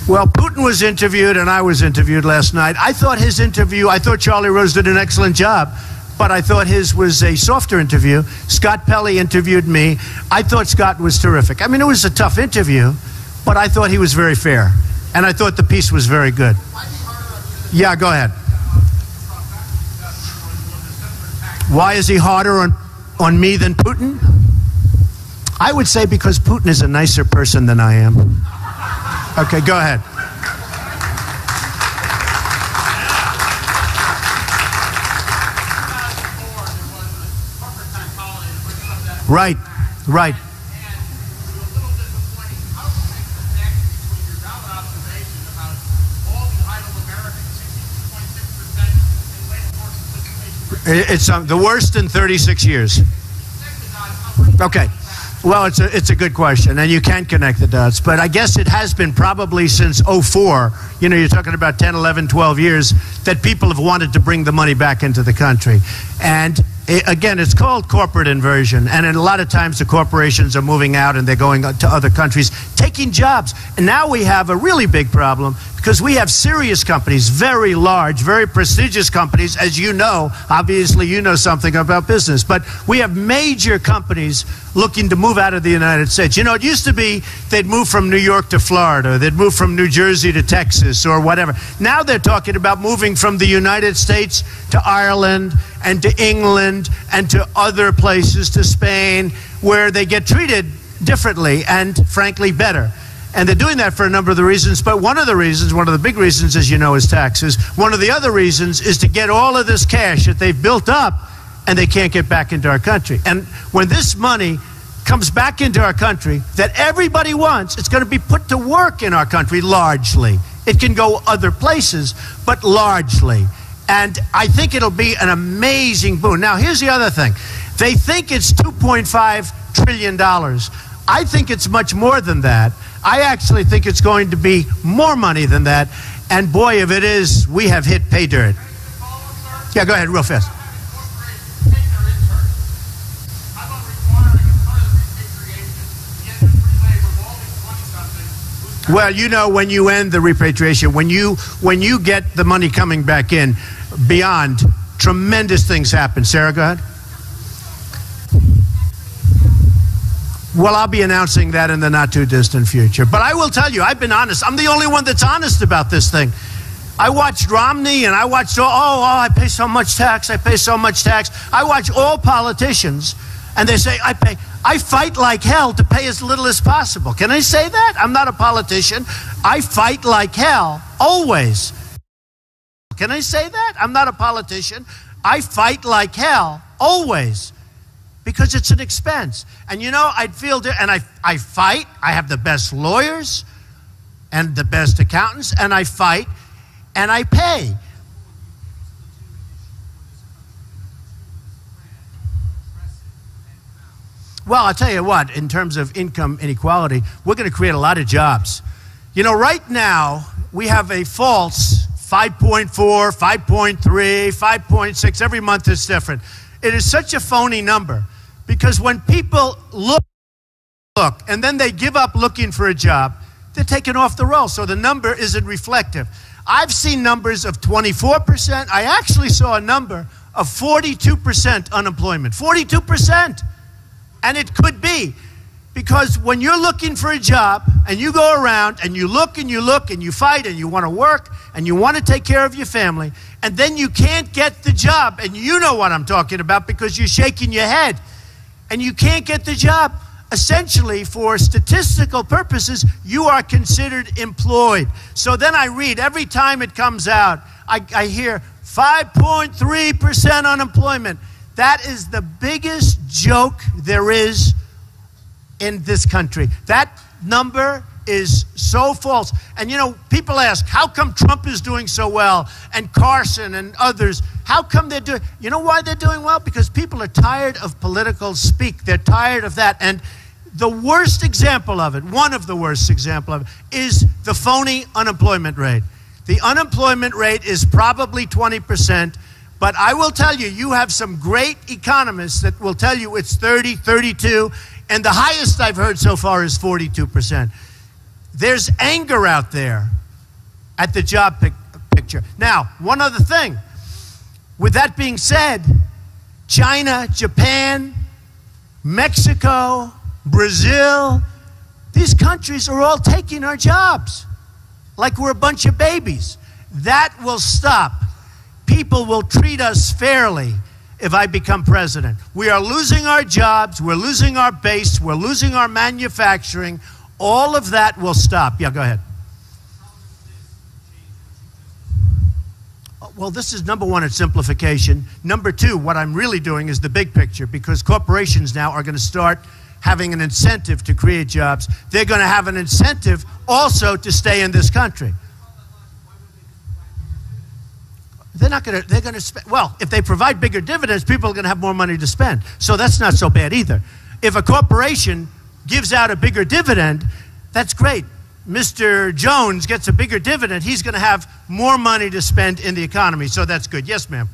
Well, Putin was interviewed and I was interviewed last night. I thought Charlie Rose did an excellent job, but I thought his was a softer interview. Scott Pelley interviewed me. I thought Scott was terrific. I mean, it was a tough interview, but I thought he was very fair. And I thought the piece was very good. Yeah, go ahead. Why is he harder on me than Putin? I would say because Putin is a nicer person than I am. Okay, go ahead. Right, right. It's the worst in 36 years. Okay. Well, it's a good question, and you can connect the dots, but I guess it has been probably since 2004, you know, you're talking about 10, 11, 12 years, that people have wanted to bring the money back into the country. And again, it's called corporate inversion, and a lot of times the corporations are moving out and they're going to other countries, taking jobs. And now we have a really big problem because we have serious companies, very large, very prestigious companies, as you know. Obviously, you know something about business, but we have major companies looking to move out of the United States. You know, it used to be they'd move from New York to Florida, they'd move from New Jersey to Texas or whatever. Now they're talking about moving from the United States to Ireland and to England and to other places, to Spain, where they get treated differently and, frankly, better. And they're doing that for a number of the reasons, but one of the big reasons, as you know, is taxes. One of the other reasons is to get all of this cash that they've built up and they can't get back into our country. And when this money comes back into our country that everybody wants, it's going to be put to work in our country largely. It can go other places, but largely. And I think it'll be an amazing boon. Now, here's the other thing. They think it's $2.5 trillion. I think it's much more than that. I actually think it's going to be more money than that. And boy, if it is, we have hit pay dirt. Yeah, go ahead, real fast. Well, you know, when you end the repatriation, when you get the money coming back in, beyond, tremendous things happen. Sarah, go ahead. Well, I'll be announcing that in the not-too-distant future. But I will tell you, I've been honest. I'm the only one that's honest about this thing. I watched Romney and I watched, I pay so much tax, I pay so much tax. I watch all politicians and they say, I fight like hell to pay as little as possible. Can I say that? I'm not a politician. I fight like hell, always. Can I say that? I'm not a politician. I fight like hell, always. Because it's an expense. And you know, I'd feel, and I fight. I have the best lawyers and the best accountants, and I fight, and I pay. Well, I'll tell you what, in terms of income inequality, we're going to create a lot of jobs. You know, right now, we have a false 5.4, 5.3, 5.6. Every month is different. It is such a phony number because when people look, and then they give up looking for a job, they're taken off the roll, so the number isn't reflective. I've seen numbers of 24%. I actually saw a number of 42% unemployment. 42%. And it could be because when you're looking for a job and you go around and you look and you look and you fight and you want to work and you want to take care of your family and then you can't get the job, and you know what I'm talking about because you're shaking your head, and you can't get the job, essentially for statistical purposes, you are considered employed. So then I read, every time it comes out, I hear 5.3% unemployment. That is the biggest joke there is in this country. That number is so false. And you know, people ask, how come Trump is doing so well and Carson and others? How come they're doing, you know why they're doing well? Because people are tired of political speak. They're tired of that. And the worst example of it, one of the worst example of it, is the phony unemployment rate. The unemployment rate is probably 20%. But I will tell you, you have some great economists that will tell you it's 30, 32, and the highest I've heard so far is 42%. There's anger out there at the job picture. Now, one other thing. With that being said, China, Japan, Mexico, Brazil, these countries are all taking our jobs like we're a bunch of babies. That will stop. People will treat us fairly if I become president. We are losing our jobs, we're losing our base, we're losing our manufacturing. All of that will stop. Yeah, go ahead. Well, this is number one, it's simplification. Number two, what I'm really doing is the big picture, because corporations now are going to start having an incentive to create jobs. They're going to have an incentive also to stay in this country. They're going to spend, well, if they provide bigger dividends, people are going to have more money to spend. So that's not so bad either. If a corporation gives out a bigger dividend, that's great. Mr. Jones gets a bigger dividend, he's going to have more money to spend in the economy. So that's good. Yes, ma'am.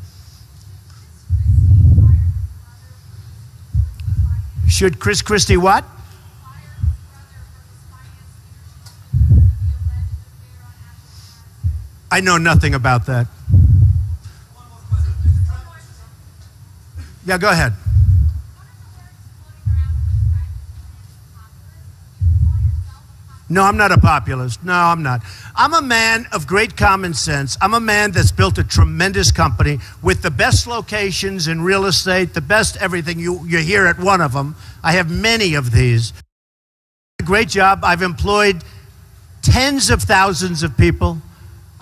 Should Christie what? I know nothing about that. Yeah, go ahead. No, I'm not a populist. No, I'm not. I'm a man of great common sense. I'm a man that's built a tremendous company with the best locations in real estate, the best everything. You're here at one of them. I have many of these. A great job. I've employed tens of thousands of people.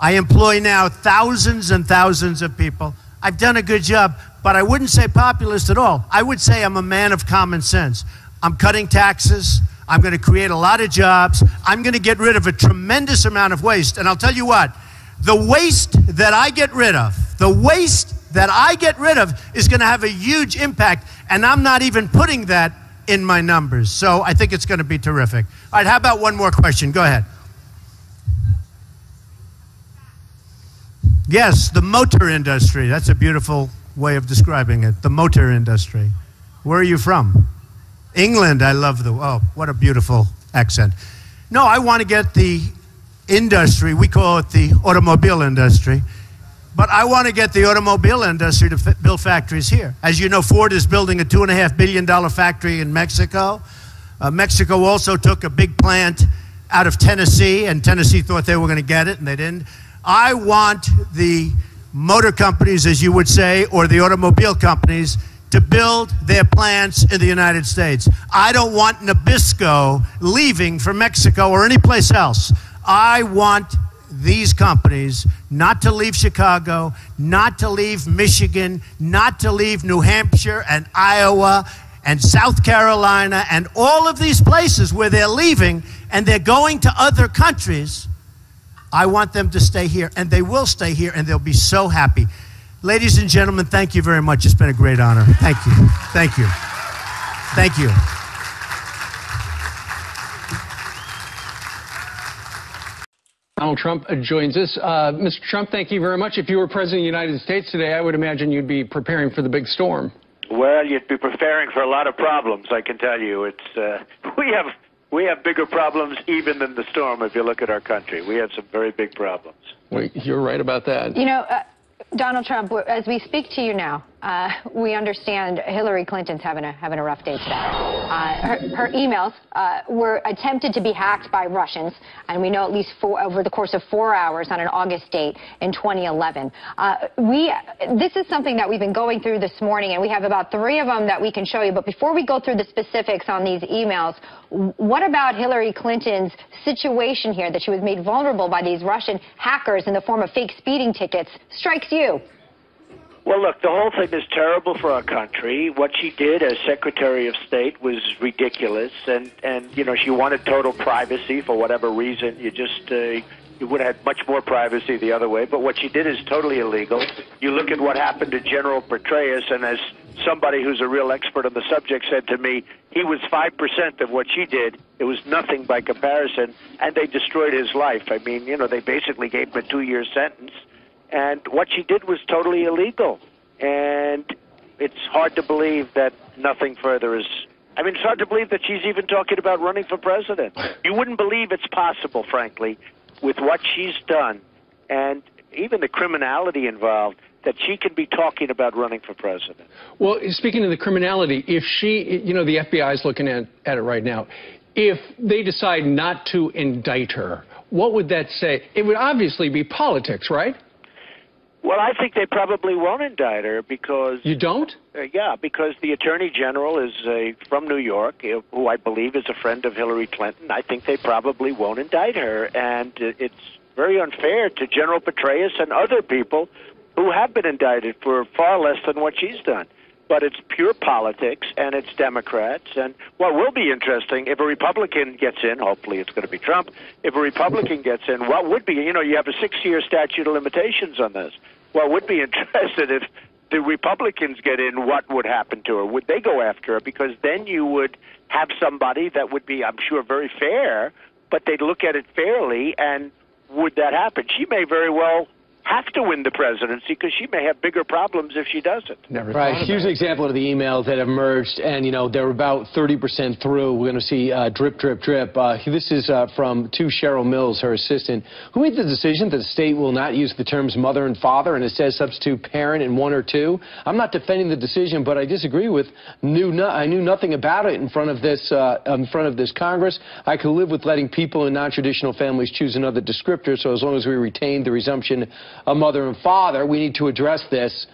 I employ now thousands and thousands of people. I've done a good job, but I wouldn't say populist at all. I would say I'm a man of common sense. I'm cutting taxes. I'm going to create a lot of jobs. I'm going to get rid of a tremendous amount of waste. And I'll tell you what, the waste that I get rid of, is going to have a huge impact. And I'm not even putting that in my numbers. So I think it's going to be terrific. All right, how about one more question? Go ahead. Yes, the motor industry. That's a beautiful way of describing it. The motor industry. Where are you from? England. I love oh, what a beautiful accent. No, I want to get the industry, we call it the automobile industry, but I want to get the automobile industry to build factories here. As you know, Ford is building a $2.5 billion factory in Mexico. Mexico also took a big plant out of Tennessee, and Tennessee thought they were going to get it, and they didn't. I want the motor companies, as you would say, or the automobile companies to build their plants in the United States. I don't want Nabisco leaving for Mexico or any place else. I want these companies not to leave Chicago, not to leave Michigan, not to leave New Hampshire and Iowa and South Carolina and all of these places where they're leaving and they're going to other countries. I want them to stay here, and they will stay here, and they'll be so happy. Ladies and gentlemen, thank you very much. It's been a great honor. Thank you. Thank you. Thank you. Donald Trump joins us. Mr. Trump, thank you very much. If you were President of the United States today, I would imagine you'd be preparing for the big storm. Well, you'd be preparing for a lot of problems, I can tell you. We have bigger problems even than the storm if you look at our country. We have some very big problems. Well, you're right about that. You know, Donald Trump, as we speak to you now, we understand Hillary Clinton's having a rough day today. Her emails were attempted to be hacked by Russians, and we know at least over the course of 4 hours on an August date in 2011. This is something that we've been going through this morning, and we have about 3 of them that we can show you. But before we go through the specifics on these emails, what about Hillary Clinton's situation here, that she was made vulnerable by these Russian hackers in the form of fake speeding tickets, strikes you? Well, look, the whole thing is terrible for our country. What she did as Secretary of State was ridiculous, and you know, she wanted total privacy for whatever reason. You would have had much more privacy the other way, but what she did is totally illegal. You look at what happened to General Petraeus, and as somebody who's a real expert on the subject said to me, he was 5% of what she did. It was nothing by comparison, and they destroyed his life. I mean, you know, they basically gave him a 2-year sentence. And what she did was totally illegal. And it's hard to believe that nothing further is... I mean, it's hard to believe that she's even talking about running for president. You wouldn't believe it's possible, frankly, with what she's done and even the criminality involved, that she can be talking about running for president. Well, speaking of the criminality, if she, you know, the FBI is looking at it right now. If they decide not to indict her, what would that say? It would obviously be politics, right? Well, I think they probably won't indict her because... You don't? Yeah, because the Attorney General is from New York, who I believe is a friend of Hillary Clinton. I think they probably won't indict her, and it's very unfair to General Petraeus and other people who have been indicted for far less than what she's done. But it's pure politics, and it's Democrats. And what will be interesting, if a Republican gets in, hopefully it's going to be Trump, if a Republican gets in, what would be, you know, you have a 6-year statute of limitations on this. What would be interested if the Republicans get in, what would happen to her? Would they go after her? Because then you would have somebody that would be, I'm sure, very fair, but they'd look at it fairly, and would that happen? She may very well have to win the presidency because she may have bigger problems if she doesn't. Right. Here's an example of the emails that have emerged, and, you know, they're about 30% through. We're going to see drip, drip, drip. This is from to Cheryl Mills, her assistant, who made the decision that the state will not use the terms mother and father, and it says substitute parent in 1 or 2. I'm not defending the decision, but I disagree with I knew nothing about it in front of this Congress. I could live with letting people in non-traditional families choose another descriptor, so as long as we retain the resumption of mother and father, we need to address this,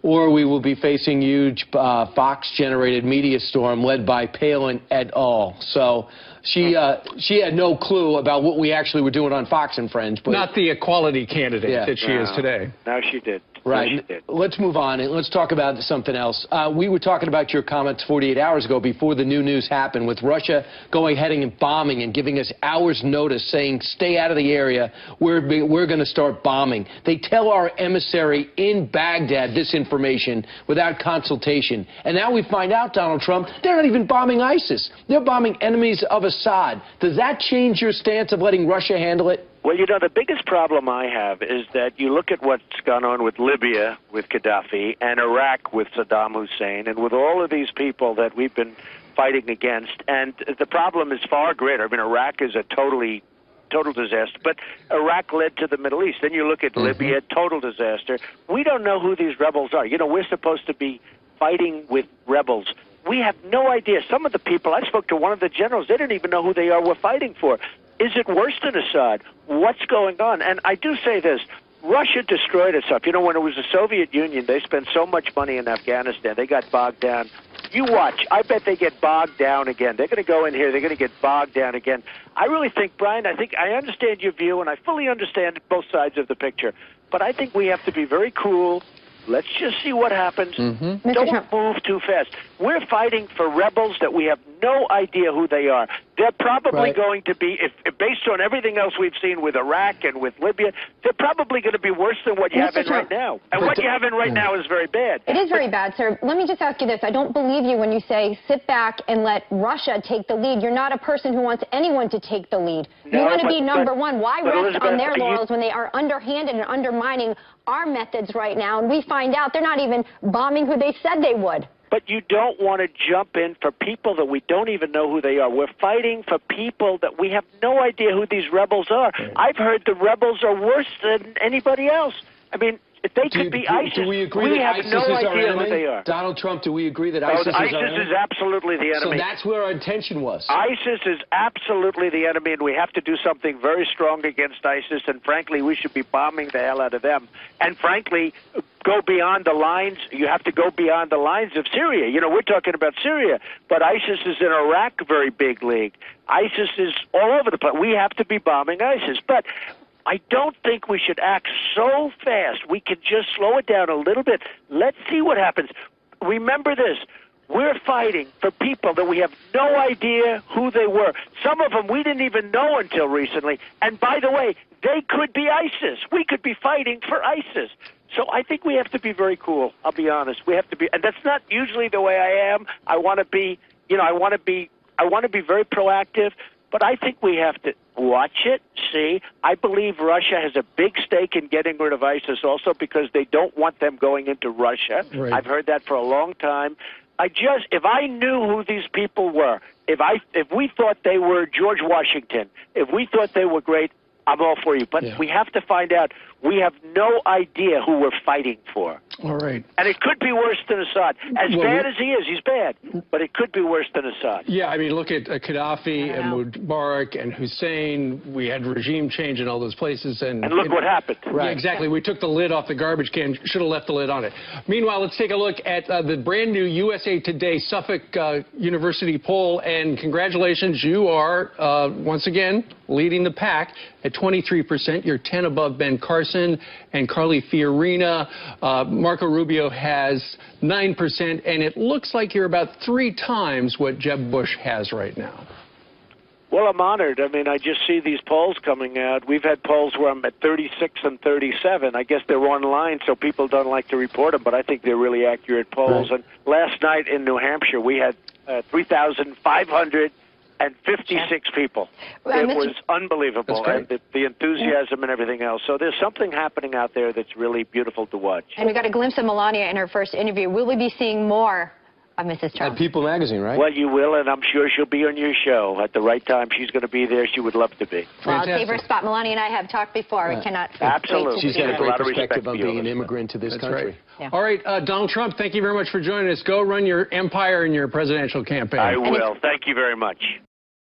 or we will be facing huge Fox-generated media storm led by Palin et al. So she had no clue about what we actually were doing on Fox and Friends. But not the equality candidate that she is today. Now she did. Right. Let's move on and let's talk about something else. We were talking about your comments 48 hours ago before the new news happened, with Russia going ahead and bombing and giving us hours' notice, saying stay out of the area. We're going to start bombing. They tell our emissary in Baghdad this information without consultation. And now we find out, Donald Trump, they're not even bombing ISIS. They're bombing enemies of Assad. Does that change your stance of letting Russia handle it? Well, you know, the biggest problem I have is that you look at what's gone on with Libya, with Gaddafi, and Iraq with Saddam Hussein, and with all of these people that we've been fighting against, and the problem is far greater. I mean, Iraq is a total disaster, but Iraq led to the Middle East. Then you look at Libya, total disaster. We don't know who these rebels are. You know, we're supposed to be fighting with rebels. We have no idea. Some of the people, I spoke to one of the generals, they didn't even know who they are we're fighting for. Is it worse than Assad? What's going on? And I do say this. Russia destroyed itself. You know, when it was the Soviet Union, they spent so much money in Afghanistan. They got bogged down. You watch. I bet they get bogged down again. They're going to go in here. They're going to get bogged down again. I really think, Brian, I understand your view, and I fully understand both sides of the picture. But I think we have to be very cool. Let's just see what happens. Don't move too fast. We're fighting for rebels that we have no idea who they are. They're probably going to be, if based on everything else we've seen with Iraq and with Libya, they're probably going to be worse than what you have in right now. And what you have in right now is very bad. It is very bad, sir. Let me just ask you this. I don't believe you when you say sit back and let Russia take the lead. You're not a person who wants anyone to take the lead. You want to be number one. Why rest on their laurels when they are underhanded and undermining our methods right now, and we find out they're not even bombing who they said they would? But you don't want to jump in for people that we don't even know who they are. We're fighting for people that we have no idea who these rebels are. I've heard the rebels are worse than anybody else. I mean, if they could be ISIS, do we agree that have ISIS no is our idea enemy? who they are. Donald Trump, do we agree that ISIS is our enemy? ISIS is absolutely the enemy. So that's where our intention was. ISIS is absolutely the enemy, and we have to do something very strong against ISIS, and frankly, we should be bombing the hell out of them. And frankly, go beyond the lines. You have to go beyond the lines of Syria. You know, we're talking about Syria, but ISIS is in Iraq, very big league. ISIS is all over the place. We have to be bombing ISIS. But I don't think we should act so fast. We can just slow it down a little bit. Let's see what happens. Remember this. We're fighting for people that we have no idea who they were. Some of them we didn't even know until recently. And by the way, they could be ISIS. We could be fighting for ISIS. So I think we have to be very cool. I'll be honest. We have to be, and that's not usually the way I am. I want to be, I want to be very proactive. But I think we have to watch it, see. I believe Russia has a big stake in getting rid of ISIS also because they don't want them going into Russia. Right. I've heard that for a long time. If I knew who these people were, if we thought they were George Washington, if we thought they were great, I'm all for you. But we have to find out. We have no idea who we're fighting for. All right. And it could be worse than Assad. As bad as he is, he's bad. But it could be worse than Assad. Yeah, I mean, look at Gaddafi and Mubarak and Hussein. We had regime change in all those places. And look what happened. Right. Yeah, exactly. We took the lid off the garbage can. Should have left the lid on it. Meanwhile, let's take a look at the brand new USA Today Suffolk University poll. And congratulations, you are, once again, leading the pack at 23%. You're 10 above Ben Carson and Carly Fiorina. Marco Rubio has 9%, and it looks like you're about 3 times what Jeb Bush has right now. Well, I'm honored. I mean, I just see these polls coming out. We've had polls where I'm at 36 and 37. I guess they're online, so people don't like to report them, but I think they're really accurate polls. Right. And last night in New Hampshire, we had 3,556 people. It was unbelievable, and the enthusiasm and everything else. So there's something happening out there that's really beautiful to watch. And we got a glimpse of Melania in her first interview. Will we be seeing more of Mrs. Trump? At People Magazine, right? Well, you will, and I'm sure she'll be on your show at the right time. She's going to be there. She would love to be. Well, I'll save her spot. Melania and I have talked before. We cannot. Absolutely. She's got a great perspective on being an immigrant to this country. Right. Yeah. All right, Donald Trump, thank you very much for joining us. Go run your empire in your presidential campaign. I will. Thank you very much.